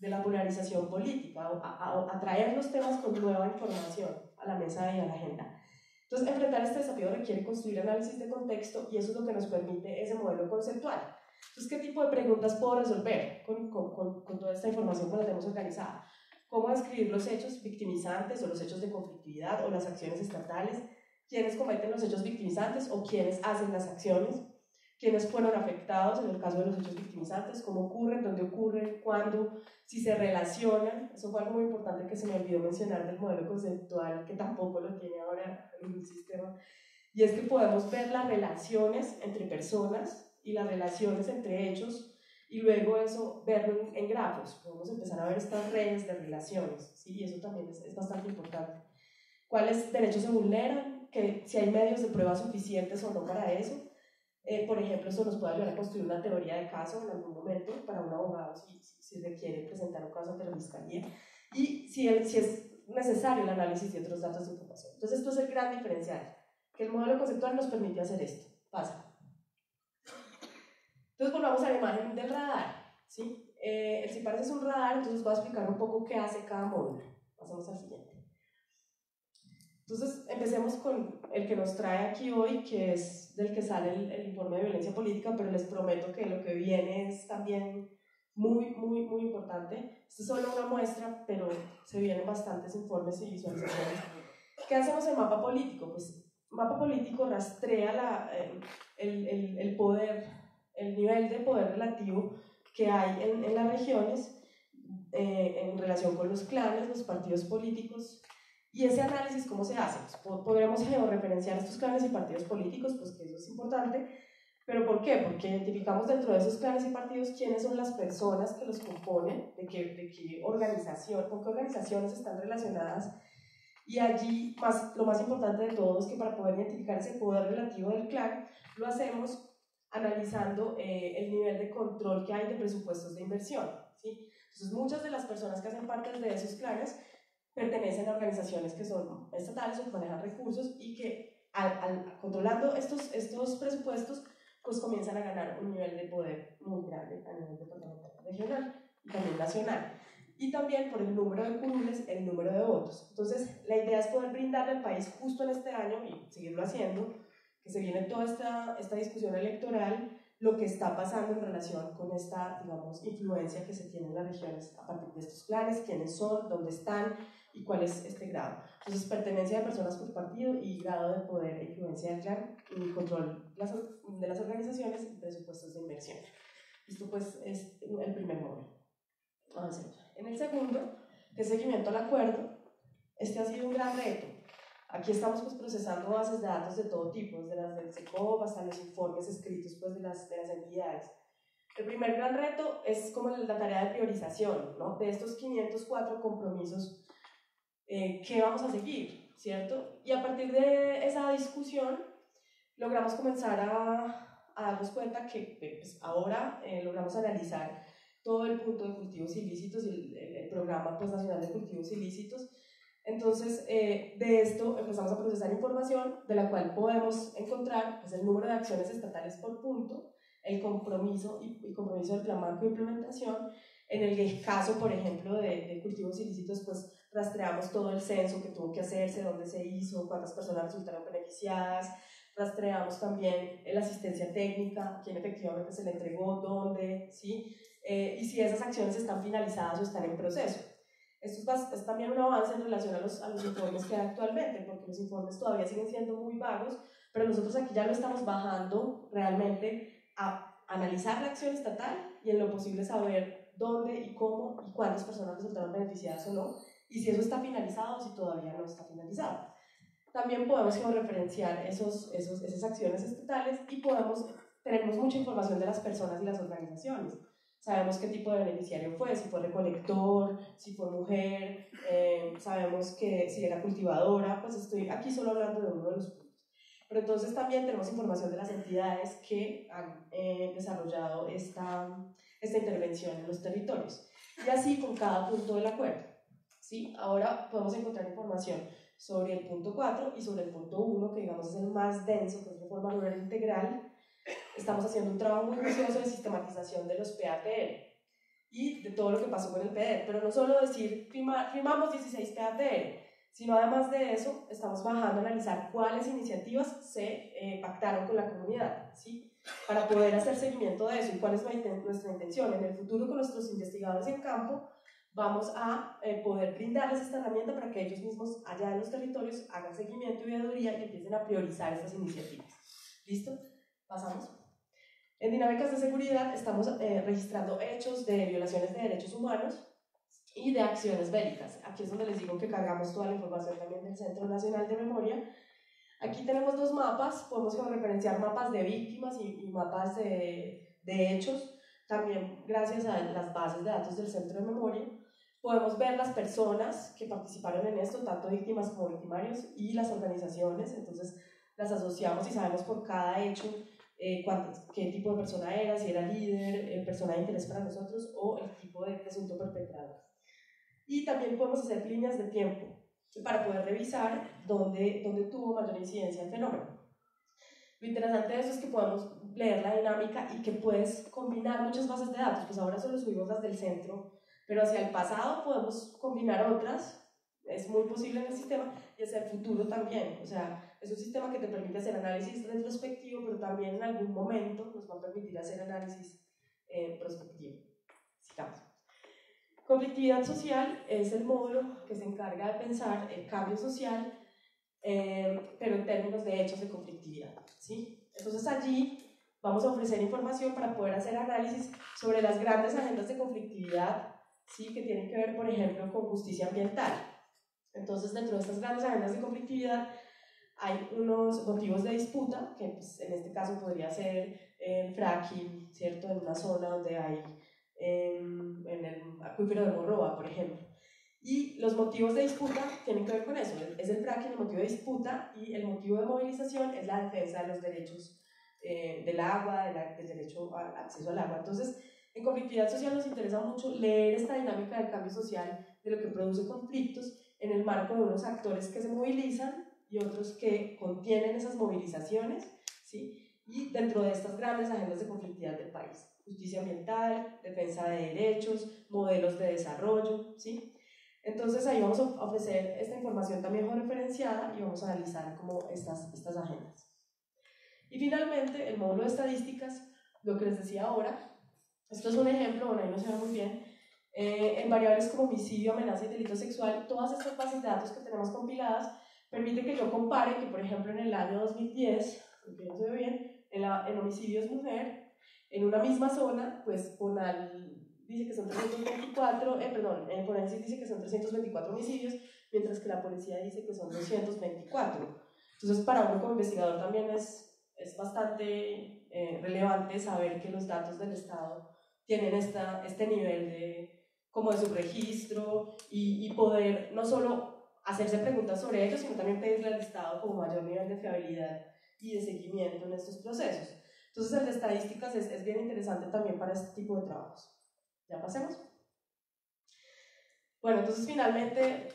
de la polarización política, a traer los temas con nueva información a la mesa y a la agenda. Entonces, enfrentar este desafío requiere construir análisis de contexto y eso es lo que nos permite ese modelo conceptual. Entonces, ¿qué tipo de preguntas puedo resolver con toda esta información que la tenemos organizada? ¿Cómo describir los hechos victimizantes o los hechos de conflictividad o las acciones estatales? ¿Quiénes cometen los hechos victimizantes o quiénes hacen las acciones? ¿Quiénes fueron afectados en el caso de los hechos victimizantes? ¿Cómo ocurren? ¿Dónde ocurren? ¿Cuándo? Si se relacionan. Eso fue algo muy importante que se me olvidó mencionar del modelo conceptual, que tampoco lo tiene ahora en el sistema. Y es que podemos ver las relaciones entre personas y las relaciones entre hechos y luego eso verlo en grafos. Podemos empezar a ver estas redes de relaciones, ¿sí? Y eso también es bastante importante. ¿Cuáles derechos se vulneran? Que si hay medios de prueba suficientes o no para eso. Por ejemplo, eso nos puede ayudar a construir una teoría de caso en algún momento para un abogado si requiere presentar un caso ante la fiscalía y si es necesario el análisis de otros datos de información. Entonces esto es el gran diferencial, que el modelo conceptual nos permite hacer esto. Pasa. Entonces volvamos a la imagen del radar, ¿sí? El CIPARS es un radar, entonces voy a explicar un poco qué hace cada módulo. Pasemos al siguiente. Entonces, empecemos con el que nos trae aquí hoy, que es del que sale el informe de violencia política, pero les prometo que lo que viene es también muy importante. Esto es solo una muestra, pero se vienen bastantes informes y visualizaciones. ¿Qué hacemos en mapa político? Pues mapa político rastrea el poder, el nivel de poder relativo que hay en las regiones en relación con los clanes, los partidos políticos. Y ese análisis, ¿cómo se hace? Pues podremos georreferenciar estos clanes y partidos políticos, pues que eso es importante, pero ¿por qué? Porque identificamos dentro de esos clanes y partidos quiénes son las personas que los componen, de qué organización, con qué organizaciones están relacionadas, y allí lo más importante de todo es que para poder identificar ese poder relativo del clan, lo hacemos analizando el nivel de control que hay de presupuestos de inversión, ¿sí? Entonces muchas de las personas que hacen parte de esos clanes pertenecen a organizaciones que son estatales o que manejan recursos y que controlando estos presupuestos pues comienzan a ganar un nivel de poder muy grande a nivel departamental, regional y también nacional. Y también por el número de curules, el número de votos. Entonces la idea es poder brindarle al país justo en este año y seguirlo haciendo, que se viene toda esta discusión electoral, lo que está pasando en relación con esta, digamos, influencia que se tiene en las regiones a partir de estos planes, quiénes son, dónde están, y cuál es este grado. Entonces, pertenencia de personas por partido y grado de poder e influencia del clan y control de las organizaciones y presupuestos de inversión. Esto pues es el primer módulo. Avancemos. En el segundo, que es seguimiento al acuerdo, este ha sido un gran reto. Aquí estamos pues procesando bases de datos de todo tipo, desde las del SECOP hasta los informes escritos pues de las entidades. El primer gran reto es como la tarea de priorización, ¿no? De estos 504 compromisos, ¿qué vamos a seguir? ¿Cierto? Y a partir de esa discusión logramos comenzar a darnos cuenta que pues, ahora logramos analizar todo el punto de cultivos ilícitos y el programa pues, nacional de cultivos ilícitos. Entonces, de esto empezamos a procesar información de la cual podemos encontrar pues, el número de acciones estatales por punto, el compromiso y compromiso del plan marco de implementación. En el caso, por ejemplo, de cultivos ilícitos, pues rastreamos todo el censo que tuvo que hacerse, dónde se hizo, cuántas personas resultaron beneficiadas, rastreamos también la asistencia técnica, quién efectivamente se le entregó, dónde, ¿sí? Y si esas acciones están finalizadas o están en proceso. Esto es también un avance en relación a los informes que hay actualmente, porque los informes todavía siguen siendo muy vagos, pero nosotros aquí ya lo estamos bajando realmente a analizar la acción estatal y en lo posible saber dónde y cómo y cuántas personas resultaron beneficiadas o no, y si eso está finalizado o si todavía no está finalizado. También podemos georreferenciar esas acciones estatales y tenemos mucha información de las personas y las organizaciones. Sabemos qué tipo de beneficiario fue, si fue recolector, si fue mujer, sabemos que si era cultivadora, pues estoy aquí solo hablando de uno de los puntos. Pero entonces también tenemos información de las entidades que han desarrollado esta intervención en los territorios. Y así con cada punto del acuerdo. ¿Sí? Ahora podemos encontrar información sobre el punto 4 y sobre el punto 1, que digamos es el más denso, que es reforma rural integral. Estamos haciendo un trabajo muy juicioso de sistematización de los PATR y de todo lo que pasó con el PDR, pero no solo decir firmamos 16 PATR, sino además de eso estamos bajando a analizar cuáles iniciativas se pactaron con la comunidad, ¿sí? Para poder hacer seguimiento de eso y cuál es nuestra intención. En el futuro con nuestros investigadores en campo vamos a poder brindarles esta herramienta para que ellos mismos allá en los territorios hagan seguimiento y veeduría y empiecen a priorizar estas iniciativas. ¿Listo? Pasamos. En dinámicas de seguridad estamos registrando hechos de violaciones de derechos humanos y de acciones bélicas. Aquí es donde les digo que cargamos toda la información también del Centro Nacional de Memoria. Aquí tenemos dos mapas, podemos referenciar mapas de víctimas y mapas de hechos, también gracias a las bases de datos del Centro de Memoria. Podemos ver las personas que participaron en esto, tanto víctimas como victimarios, y las organizaciones, entonces las asociamos y sabemos por cada hecho qué tipo de persona era, si era líder, persona de interés para nosotros o el tipo de presunto perpetrador. Y también podemos hacer líneas de tiempo para poder revisar dónde tuvo mayor incidencia el fenómeno. Lo interesante de eso es que podemos leer la dinámica y que puedes combinar muchas bases de datos, pues ahora solo subimos las del centro, pero hacia el pasado podemos combinar otras, es muy posible en el sistema, y hacia el futuro también. O sea, es un sistema que te permite hacer análisis retrospectivo, pero también en algún momento nos va a permitir hacer análisis prospectivo. Sigamos. Conflictividad social es el módulo que se encarga de pensar el cambio social, pero en términos de hechos de conflictividad, ¿sí? Entonces allí vamos a ofrecer información para poder hacer análisis sobre las grandes agendas de conflictividad, ¿sí? Que tienen que ver, por ejemplo, con justicia ambiental. Entonces, dentro de estas grandes agendas de conflictividad hay unos motivos de disputa, que pues, en este caso podría ser el fracking, ¿cierto? En una zona donde hay en el acuífero de Morroa, por ejemplo. Y los motivos de disputa tienen que ver con eso, es el fracking el motivo de disputa, y el motivo de movilización es la defensa de los derechos del agua, del derecho al acceso al agua. Entonces, en conflictividad social nos interesa mucho leer esta dinámica del cambio social, de lo que produce conflictos, en el marco de unos actores que se movilizan y otros que contienen esas movilizaciones, ¿sí? Y dentro de estas grandes agendas de conflictividad del país, justicia ambiental, defensa de derechos, modelos de desarrollo, ¿sí? Entonces ahí vamos a ofrecer esta información también referenciada y vamos a analizar como estas agendas. Y finalmente, el módulo de estadísticas, lo que les decía ahora, esto es un ejemplo, bueno, ahí no se ve muy bien, en variables como homicidio, amenaza y delito sexual. Todas estas bases de datos que tenemos compiladas permiten que yo compare que, por ejemplo, en el año 2010, que no se ve bien, en homicidios mujer, en una misma zona, pues Ponal dice que son 324, el Forensic dice que son 324 homicidios, mientras que la policía dice que son 224. Entonces, para uno como investigador también es bastante relevante saber que los datos del Estado tienen este nivel de subregistro y poder no solo hacerse preguntas sobre ellos, sino también pedirle al Estado como mayor nivel de fiabilidad y de seguimiento en estos procesos. Entonces, el de estadísticas es bien interesante también para este tipo de trabajos. ¿Ya pasemos? Bueno, entonces finalmente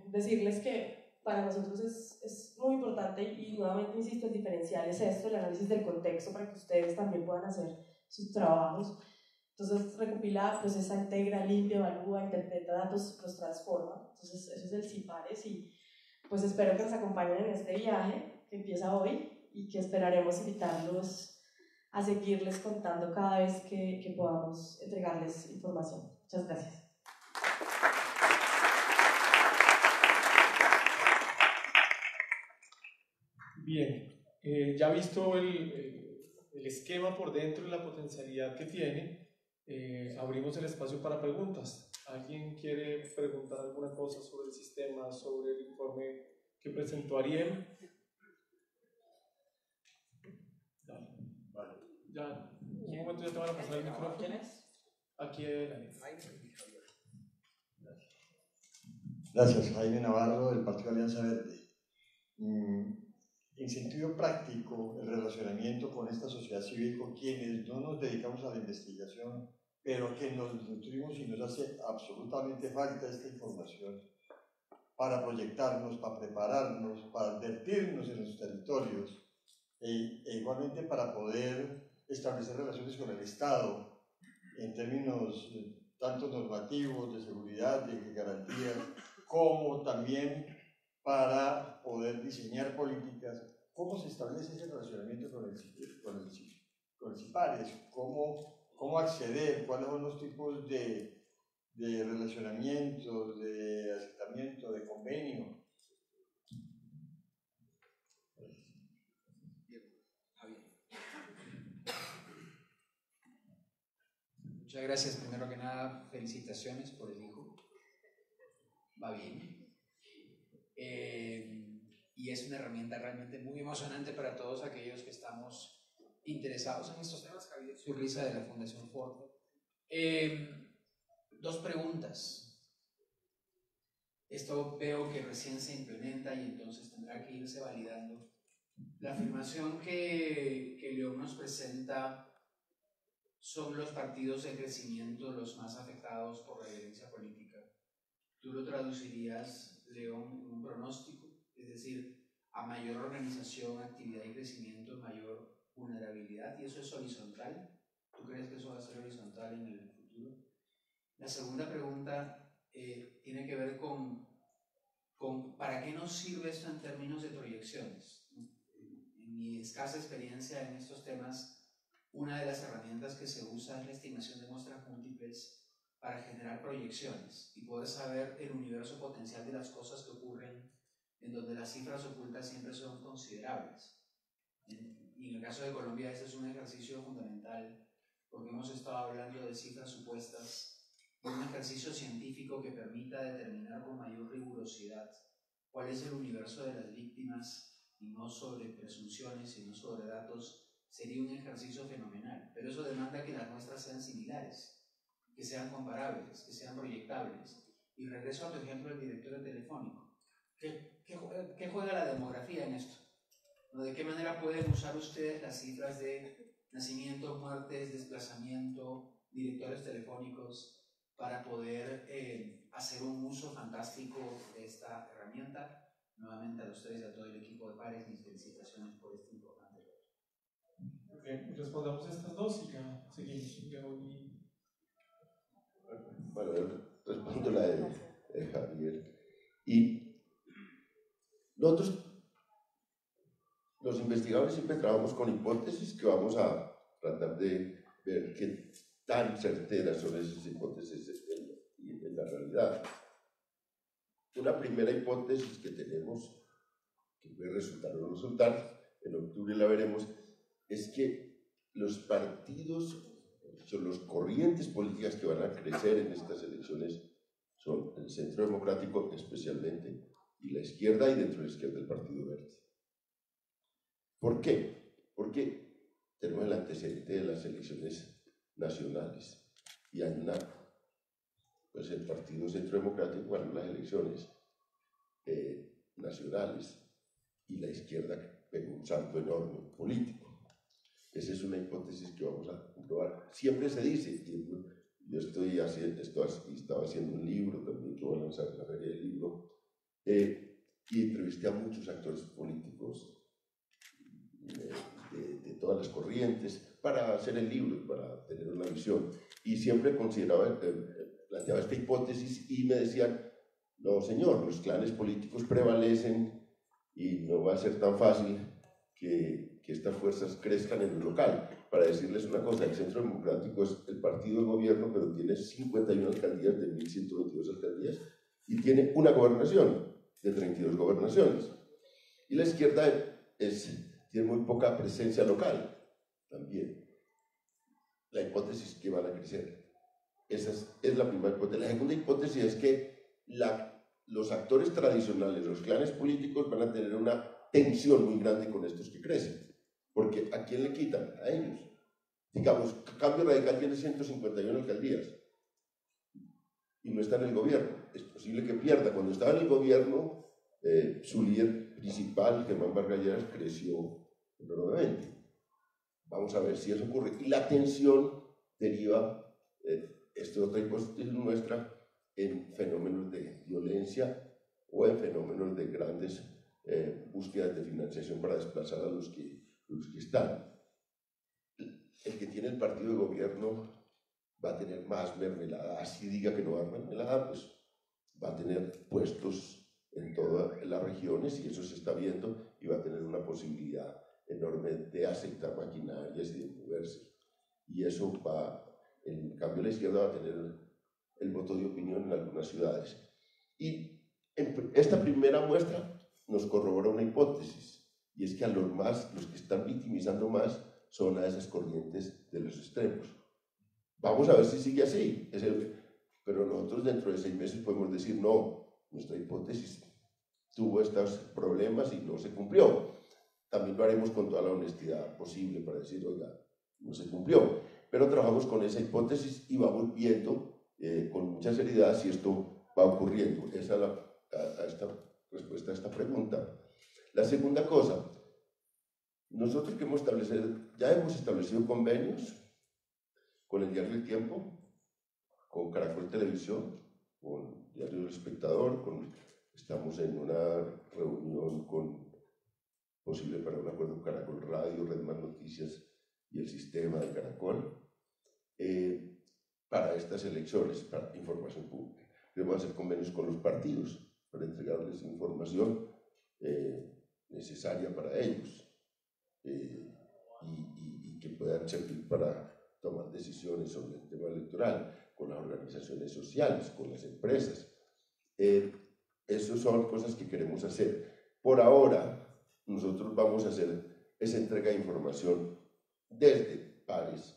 decirles que para nosotros es muy importante, y nuevamente insisto, el diferencial es esto, el análisis del contexto, para que ustedes también puedan hacer sus trabajos. Entonces recopila, procesa, integra, limpia, evalúa, interpreta datos, los transforma. Entonces eso es el CIPARES, y pues espero que nos acompañen en este viaje que empieza hoy y que esperaremos invitarlos a seguirles contando cada vez que podamos entregarles información. Muchas gracias. Bien, ya visto el esquema por dentro y la potencialidad que tiene, abrimos el espacio para preguntas. ¿Alguien quiere preguntar alguna cosa sobre el sistema, sobre el informe que presentó Ariel? Dale. Vale. Ya, un momento, ya te van a pasar el micrófono. ¿Quién es? Aquí el Gracias, Jaime Navarro, del Partido Alianza Verde. En sentido práctico, el relacionamiento con esta sociedad civil, con quienes no nos dedicamos a la investigación, pero que nos nutrimos y nos hace absolutamente falta esta información para proyectarnos, para prepararnos, para advertirnos en los territorios, e igualmente para poder establecer relaciones con el Estado en términos tanto normativos, de seguridad, de garantías, como también para poder diseñar políticas. ¿Cómo se establece ese relacionamiento con el CIPARES? ¿Cómo acceder? ¿Cuáles son los tipos de relacionamiento, de acercamiento, de convenio? Muchas gracias. Primero que nada, felicitaciones por el hijo. Va bien. Y es una herramienta realmente muy emocionante para todos aquellos que estamos interesados en estos temas. Javier Zurriza, de la Fundación Ford. Dos preguntas. Esto veo que recién se implementa y entonces tendrá que irse validando. La afirmación que León nos presenta: son los partidos de crecimiento los más afectados por la violencia política. ¿Tú lo traducirías, León, en un pronóstico? Es decir, a mayor organización, actividad y crecimiento, mayor vulnerabilidad, y eso es horizontal. ¿Tú crees que eso va a ser horizontal en el futuro? La segunda pregunta tiene que ver con ¿para qué nos sirve esto en términos de proyecciones? En mi escasa experiencia en estos temas, una de las herramientas que se usa es la estimación de muestras múltiples para generar proyecciones y poder saber el universo potencial de las cosas que ocurren, en donde las cifras ocultas siempre son considerables. Y en el caso de Colombia ese es un ejercicio fundamental, porque hemos estado hablando de cifras supuestas, de un ejercicio científico que permita determinar con mayor rigurosidad cuál es el universo de las víctimas, y no sobre presunciones, sino sobre datos. Sería un ejercicio fenomenal, pero eso demanda que las muestras sean similares, que sean comparables, que sean proyectables. Y regreso a tu ejemplo del directorio telefónico. ¿Qué juega la demografía en esto? ¿De qué manera pueden usar ustedes las cifras de nacimientos, muertes, desplazamiento, directorios telefónicos para poder hacer un uso fantástico de esta herramienta? Nuevamente a ustedes y a todo el equipo de Pares, mis felicitaciones por este importante logro. Bien, respondamos estas dos y ya seguimos. Bueno, respondo la de Javier. Y nosotros, los investigadores, siempre trabajamos con hipótesis que vamos a tratar de ver qué tan certeras son esas hipótesis en la realidad. Una primera hipótesis que tenemos, que puede resultar o no resultar, en octubre la veremos, es que los partidos, son las corrientes políticas que van a crecer en estas elecciones, son el Centro Democrático especialmente, y la izquierda, y dentro de la izquierda el Partido Verde. ¿Por qué? Porque tenemos el antecedente de las elecciones nacionales, y hay pues el Partido Centro Democrático ganó las elecciones nacionales, y la izquierda pegó un salto enorme político. Esa es una hipótesis que vamos a comprobar. Siempre se dice, y yo estaba haciendo un libro también que voy a lanzar en la Feria del Libro, y entrevisté a muchos actores políticos de todas las corrientes para hacer el libro y para tener una visión. Y siempre planteaba esta hipótesis y me decían, no señor, los clanes políticos prevalecen y no va a ser tan fácil que estas fuerzas crezcan en el local. Para decirles una cosa, el Centro Democrático es el partido de gobierno, pero tiene 51 alcaldías de 1.122 alcaldías y tiene una gobernación de 32 gobernaciones. Y la izquierda tiene muy poca presencia local también. La hipótesis que van a crecer. Esa es la primera hipótesis. La segunda hipótesis es que los actores tradicionales, los clanes políticos, van a tener una tensión muy grande con estos que crecen. Porque ¿a quién le quitan? A ellos. Digamos, Cambio Radical tiene 151 alcaldías y no está en el gobierno. Es posible que pierda. Cuando estaba en el gobierno, su líder principal, Germán Vargas Lleras, creció enormemente. Vamos a ver si eso ocurre. Y la tensión deriva, esta otra hipótesis nuestra, en fenómenos de violencia o en fenómenos de grandes búsquedas de financiación para desplazar a los que están. El que tiene el partido de gobierno va a tener más mermelada, así diga que no va a haber mermelada, pues va a tener puestos en todas las regiones y eso se está viendo y va a tener una posibilidad enorme de aceptar maquinarias y de moverse. Y eso en cambio la izquierda va a tener el voto de opinión en algunas ciudades. Y esta primera muestra nos corrobora una hipótesis, y es que a los que están victimizando más son a esas corrientes de los extremos. Vamos a ver si sigue así, pero nosotros dentro de 6 meses podemos decir, no, nuestra hipótesis tuvo estos problemas y no se cumplió. También lo haremos con toda la honestidad posible para decir, oiga, no se cumplió. Pero trabajamos con esa hipótesis y vamos viendo con mucha seriedad si esto va ocurriendo. Esa es esta respuesta a esta pregunta. La segunda cosa, nosotros ya hemos establecido convenios con el Diario El Tiempo, con Caracol Televisión, con Diario El Espectador, estamos en una reunión posible para un acuerdo con Caracol Radio, Red Más Noticias y el sistema de Caracol, para estas elecciones, para información pública. Queremos hacer convenios con los partidos para entregarles información necesaria para ellos y que puedan servir para tomar decisiones sobre el tema electoral, con las organizaciones sociales, con las empresas. Esas son cosas que queremos hacer. Por ahora, nosotros vamos a hacer esa entrega de información desde pares,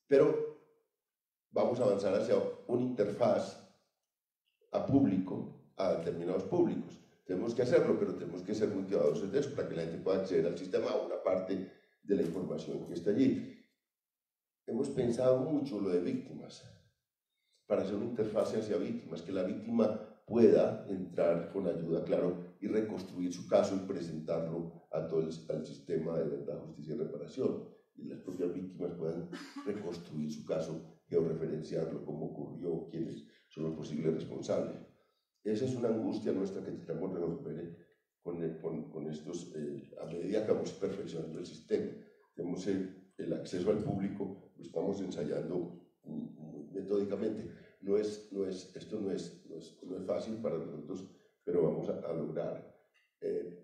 pero vamos a avanzar hacia una interfaz a público, a determinados públicos. Tenemos que hacerlo, pero tenemos que ser muy cuidadosos de eso para que la gente pueda acceder al sistema a una parte de la información que está allí. Hemos pensado mucho lo de víctimas, para hacer una interfaz hacia víctimas, que la víctima pueda entrar con ayuda, claro, y reconstruir su caso y presentarlo al sistema de verdad, justicia y reparación. Y las propias víctimas puedan reconstruir su caso, georreferenciarlo, cómo ocurrió, quiénes son los posibles responsables. Esa es una angustia nuestra que tratamos de resolver con estos, a medida que vamos perfeccionando el sistema. Tenemos el acceso al público, lo estamos ensayando metódicamente. Esto no es fácil para nosotros, pero vamos a lograr.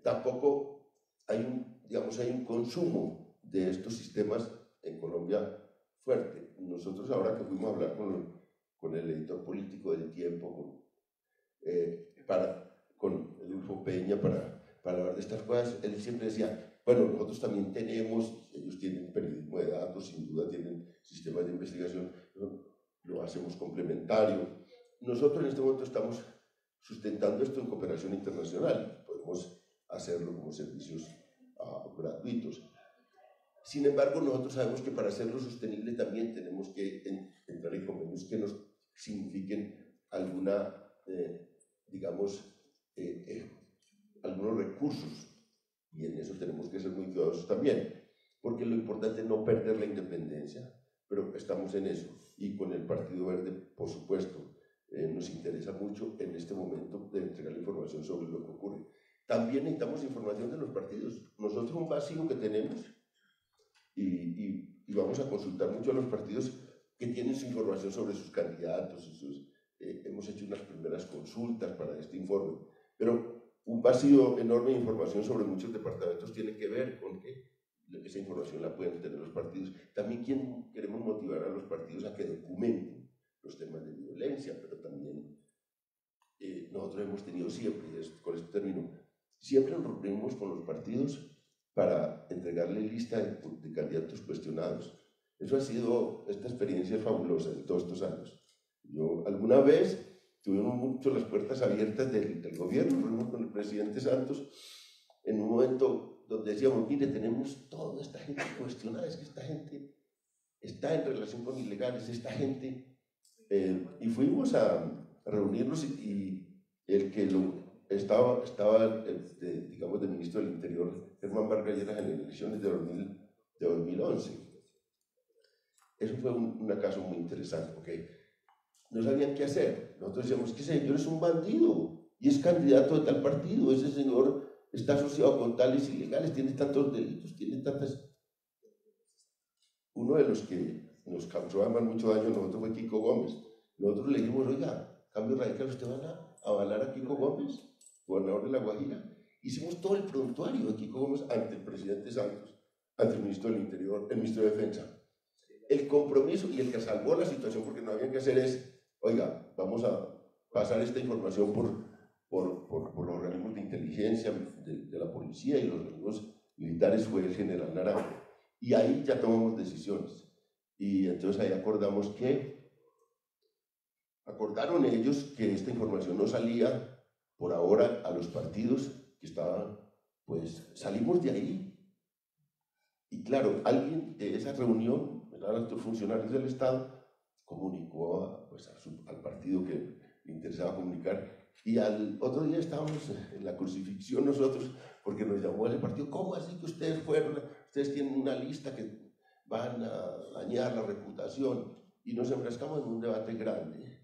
Tampoco hay un consumo de estos sistemas en Colombia fuerte. nosotros ahora que fuimos a hablar con el editor político del Tiempo, con el Grupo Peña, para hablar de estas cosas, él siempre decía, bueno, nosotros también tenemos, ellos tienen periodismo de datos, sin duda tienen sistemas de investigación, lo hacemos complementario. Nosotros en este momento estamos sustentando esto en cooperación internacional, podemos hacerlo como servicios gratuitos. Sin embargo, nosotros sabemos que para hacerlo sostenible también tenemos que entrar en convenios que nos signifiquen alguna, digamos, algunos recursos, y en eso tenemos que ser muy cuidadosos también, porque lo importante es no perder la independencia, pero estamos en eso, y con el Partido Verde, por supuesto, nos interesa mucho en este momento de entregar la información sobre lo que ocurre. También necesitamos información de los partidos. Nosotros un vacío que tenemos, y vamos a consultar mucho a los partidos que tienen su información sobre sus candidatos, hemos hecho unas primeras consultas para este informe, pero un vacío enorme de información sobre muchos departamentos tiene que ver con que esa información la pueden tener los partidos. También queremos motivar a los partidos a que documenten los temas de violencia, pero también nosotros hemos tenido siempre, con este término, siempre nos reunimos con los partidos para entregarle lista de candidatos cuestionados. Eso ha sido, esta experiencia es fabulosa de todos estos años. Yo alguna vez tuvimos mucho las puertas abiertas del gobierno, fuimos con el presidente Santos en un momento donde decíamos, mire, tenemos toda esta gente cuestionada, es que esta gente está en relación con ilegales, esta gente, y fuimos a reunirnos y el que estaba digamos, de ministro del Interior, Germán Vargas Lleras, en las elecciones de 2011. Eso fue un caso muy interesante, porque no sabían qué hacer. Nosotros decíamos que ese señor es un bandido y es candidato de tal partido, ese señor está asociado con tales ilegales, tiene tantos delitos, tiene tantas... Uno de los que nos causó además mucho daño a nosotros fue Kiko Gómez. Nosotros le dijimos, oiga, Cambio Radical, ¿usted van a avalar a Kiko Gómez, gobernador de La Guajira? Hicimos todo el prontuario de Kiko Gómez ante el presidente Santos, ante el ministro del Interior, el ministro de Defensa. El compromiso y el que salvó la situación, porque no había que hacer es, oiga, vamos a pasar esta información por los organismos de inteligencia de la policía y los organismos militares, fue el general Naranjo. Y ahí ya tomamos decisiones. Y entonces ahí acordaron ellos que esta información no salía por ahora a los partidos que estaban, pues salimos de ahí. Y claro, alguien de esa reunión, eran altos funcionarios del Estado, comunicó al partido que le interesaba comunicar, y al otro día estábamos en la crucifixión nosotros, porque nos llamó ese partido, ¿cómo así que ustedes tienen una lista que van a dañar la reputación? Y nos enfrascamos en un debate grande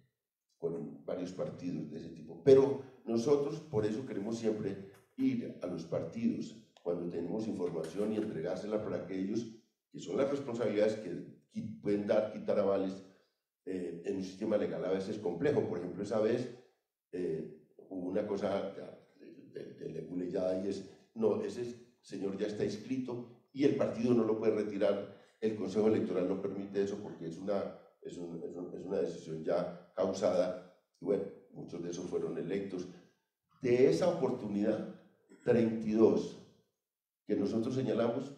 con varios partidos de ese tipo. Pero nosotros por eso queremos siempre ir a los partidos cuando tenemos información y entregársela para aquellos que son las responsabilidades que pueden quitar avales en un sistema legal a veces complejo. Por ejemplo, esa vez hubo una cosa de leguleyada y es, no, ese señor ya está inscrito y el partido no lo puede retirar, el Consejo Electoral no permite eso porque es una decisión ya causada, y bueno, muchos de esos fueron electos. De esa oportunidad, 32 que nosotros señalamos,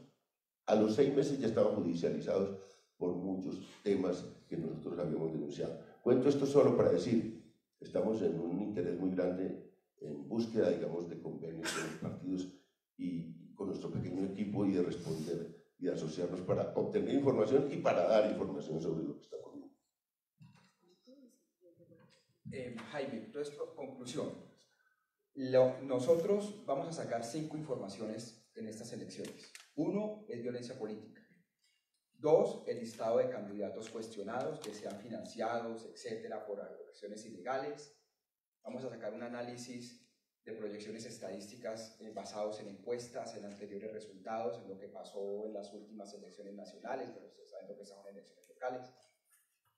a los 6 meses ya estaban judicializados por muchos temas que nosotros habíamos denunciado. Cuento esto solo para decir, estamos en un interés muy grande en búsqueda, digamos, de convenios con los partidos y con nuestro pequeño equipo, y de responder y de asociarnos para obtener información y para dar información sobre lo que está ocurriendo. Jaime, entonces, conclusión. Nosotros vamos a sacar 5 informaciones en estas elecciones. 1 es violencia política. 2, el listado de candidatos cuestionados que sean financiados, etcétera, por acciones ilegales. Vamos a sacar un análisis de proyecciones estadísticas basados en encuestas, en anteriores resultados, en lo que pasó en las últimas elecciones nacionales, pero ustedes saben lo que son elecciones locales.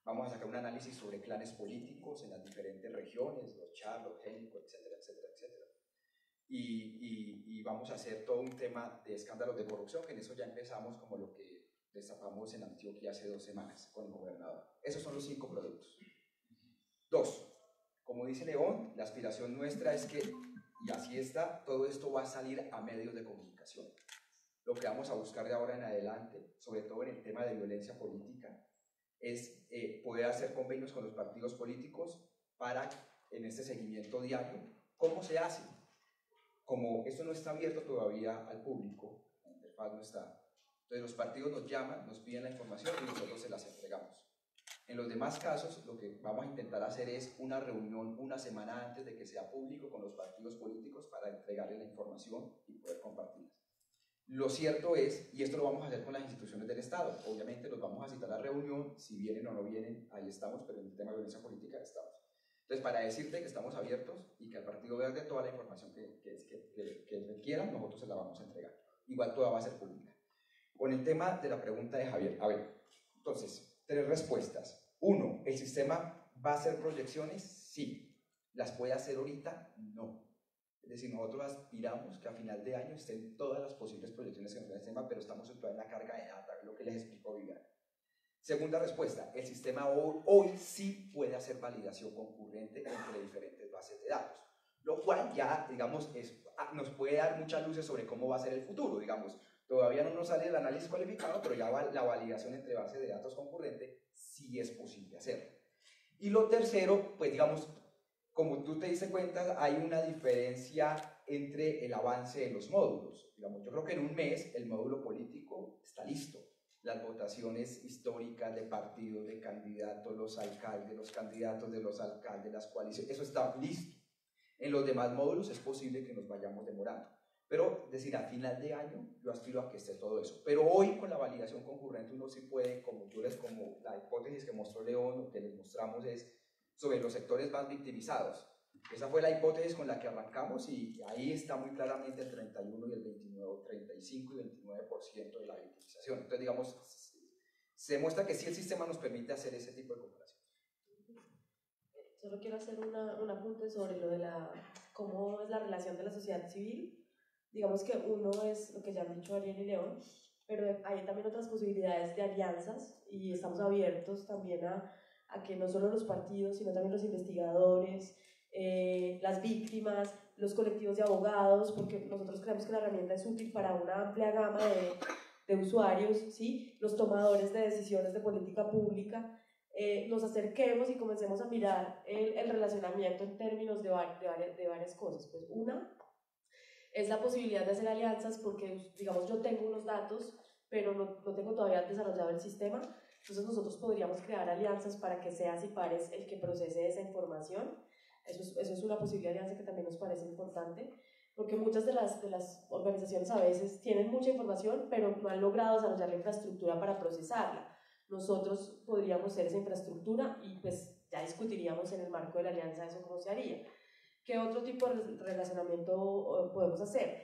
Vamos a sacar un análisis sobre clanes políticos en las diferentes regiones, los Char, los Génicos, etcétera, etcétera, etcétera. Y vamos a hacer todo un tema de escándalos de corrupción, que en eso ya empezamos como lo que destapamos en Antioquia hace 2 semanas con el gobernador. Esos son los 5 productos. 2. Como dice León, la aspiración nuestra es que, y así está, todo esto va a salir a medios de comunicación. Lo que vamos a buscar de ahora en adelante, sobre todo en el tema de violencia política, es poder hacer convenios con los partidos políticos para, en este seguimiento diario, ¿cómo se hace? Como esto no está abierto todavía al público, la interfaz no está, entonces los partidos nos llaman, nos piden la información y nosotros se las entregamos. En los demás casos, lo que vamos a intentar hacer es una reunión una semana antes de que sea público con los partidos políticos para entregarles la información y poder compartirla. Lo cierto es, y esto lo vamos a hacer con las instituciones del Estado, obviamente los vamos a citar a la reunión, si vienen o no vienen, ahí estamos, pero en el tema de violencia política estamos. Entonces, para decirte que estamos abiertos y que el Partido Verde toda la información que requieran, nosotros se la vamos a entregar. Igual toda va a ser pública. Con el tema de la pregunta de Javier, a ver, entonces, 3 respuestas. 1, ¿el sistema va a hacer proyecciones? Sí. ¿Las puede hacer ahorita? No. Es decir, nosotros aspiramos que a final de año estén todas las posibles proyecciones que nos da el sistema, pero estamos todavía en la carga de data, lo que les explicó Viviana. Segunda respuesta, el sistema hoy sí puede hacer validación concurrente entre diferentes bases de datos, lo cual ya, digamos, nos puede dar muchas luces sobre cómo va a ser el futuro, digamos. Todavía no nos sale el análisis cualificado, pero ya la validación entre bases de datos concurrente sí es posible hacerlo. Y lo tercero, pues digamos, como tú te diste cuenta, hay una diferencia entre el avance de los módulos. Digamos, yo creo que en un mes el módulo político está listo. Las votaciones históricas de partidos, de candidatos, los alcaldes, los candidatos de los alcaldes, las coaliciones, eso está listo. En los demás módulos es posible que nos vayamos demorando. Pero, es decir, a final de año yo aspiro a que esté todo eso. Pero hoy con la validación concurrente uno sí puede, como la hipótesis que mostró León, lo que les mostramos es sobre los sectores más victimizados. Esa fue la hipótesis con la que arrancamos y ahí está muy claramente el 31 y el 29, 35 y 29% de la victimización. Entonces, digamos, se demuestra que sí el sistema nos permite hacer ese tipo de comparación. Solo quiero hacer un apunte sobre lo de cómo es la relación de la sociedad civil. Digamos que uno es lo que ya han dicho Ariel y León, pero hay también otras posibilidades de alianzas y estamos abiertos también a que no solo los partidos, sino también los investigadores, las víctimas, los colectivos de abogados, porque nosotros creemos que la herramienta es útil para una amplia gama de usuarios, ¿sí? Los tomadores de decisiones de política pública, nos acerquemos y comencemos a mirar el relacionamiento en términos de varias cosas. Pues una es la posibilidad de hacer alianzas porque, digamos, yo tengo unos datos, pero no tengo todavía desarrollado el sistema, entonces nosotros podríamos crear alianzas para que sea CIPARES el que procese esa información. Eso es una posibilidad de alianza que también nos parece importante, porque muchas de las organizaciones a veces tienen mucha información, pero no han logrado desarrollar la infraestructura para procesarla. Nosotros podríamos ser esa infraestructura y pues ya discutiríamos en el marco de la alianza eso cómo se haría. ¿Qué otro tipo de relacionamiento podemos hacer?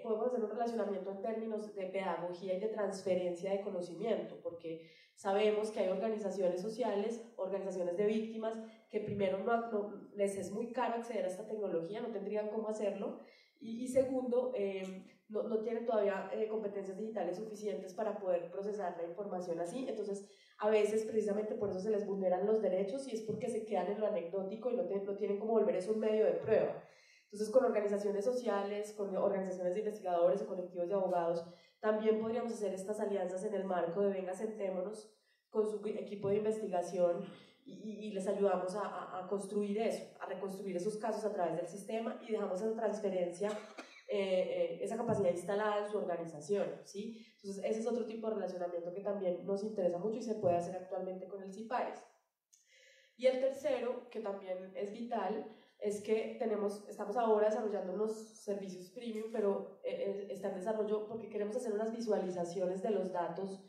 Podemos hacer un relacionamiento en términos de pedagogía y de transferencia de conocimiento, porque sabemos que hay organizaciones sociales, organizaciones de víctimas, que primero les es muy caro acceder a esta tecnología, no tendrían cómo hacerlo, y segundo, no tienen todavía competencias digitales suficientes para poder procesar la información así. Entonces, a veces precisamente por eso se les vulneran los derechos y es porque se quedan en lo anecdótico y no tienen cómo volver eso un medio de prueba. Entonces, con organizaciones sociales, con organizaciones de investigadores o colectivos de abogados, también podríamos hacer estas alianzas en el marco de venga, sentémonos con su equipo de investigación y les ayudamos a construir eso, a reconstruir esos casos a través del sistema y dejamos esa transferencia, esa capacidad instalada en su organización, ¿sí? Entonces, ese es otro tipo de relacionamiento que también nos interesa mucho y se puede hacer actualmente con el CIPARES. Y el tercero, que también es vital, es que estamos ahora desarrollando unos servicios premium, pero está en desarrollo porque queremos hacer unas visualizaciones de los datos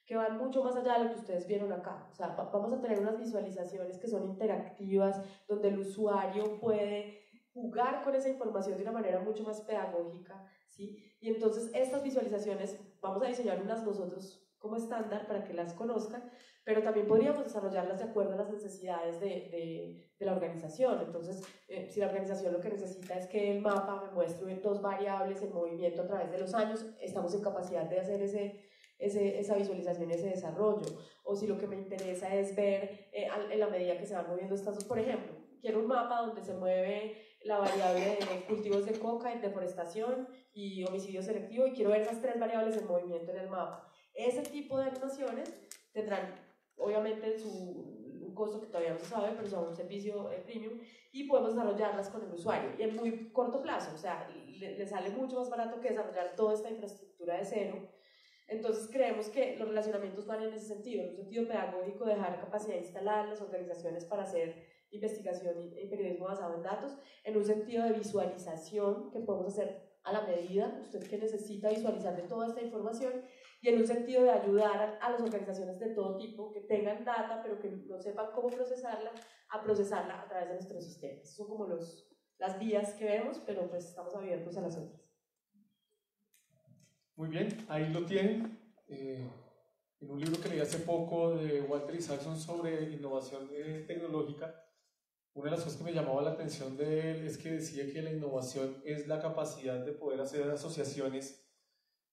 que van mucho más allá de lo que ustedes vieron acá. O sea, vamos a tener unas visualizaciones que son interactivas, donde el usuario puede jugar con esa información de una manera mucho más pedagógica, ¿sí? Y entonces estas visualizaciones vamos a diseñar unas nosotros como estándar para que las conozcan, pero también podríamos desarrollarlas de acuerdo a las necesidades de la organización. Entonces, si la organización lo que necesita es que el mapa me muestre 2 variables en movimiento a través de los años, estamos en capacidad de hacer esa visualización y ese desarrollo, o si lo que me interesa es ver en la medida que se van moviendo estas dos, por ejemplo, quiero un mapa donde se mueve la variable de cultivos de coca, deforestación y homicidio selectivo, y quiero ver esas 3 variables en movimiento en el mapa. Ese tipo de animaciones tendrán obviamente un costo que todavía no se sabe, pero son un servicio premium, y podemos desarrollarlas con el usuario y en muy corto plazo, o sea, le sale mucho más barato que desarrollar toda esta infraestructura de cero. Entonces creemos que los relacionamientos van en ese sentido, en un sentido pedagógico, dejar capacidad instalada en las organizaciones para hacer investigación y periodismo basado en datos, en un sentido de visualización que podemos hacer a la medida, usted que necesita visualizar de toda esta información, y en un sentido de ayudar a las organizaciones de todo tipo que tengan data pero que no sepan cómo procesarla, a procesarla a través de nuestros sistemas. Son como las vías que vemos, pero pues estamos abiertos a las otras. Muy bien, ahí lo tienen. En un libro que leí hace poco de Walter Isaacson sobre innovación tecnológica, una de las cosas que me llamaba la atención de él es que decía que la innovación es la capacidad de poder hacer asociaciones,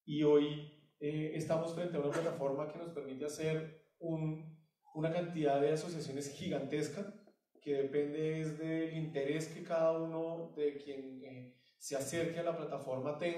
y hoy estamos frente a una plataforma que nos permite hacer una cantidad de asociaciones gigantesca, que depende del interés que cada uno de quien se acerque a la plataforma tenga.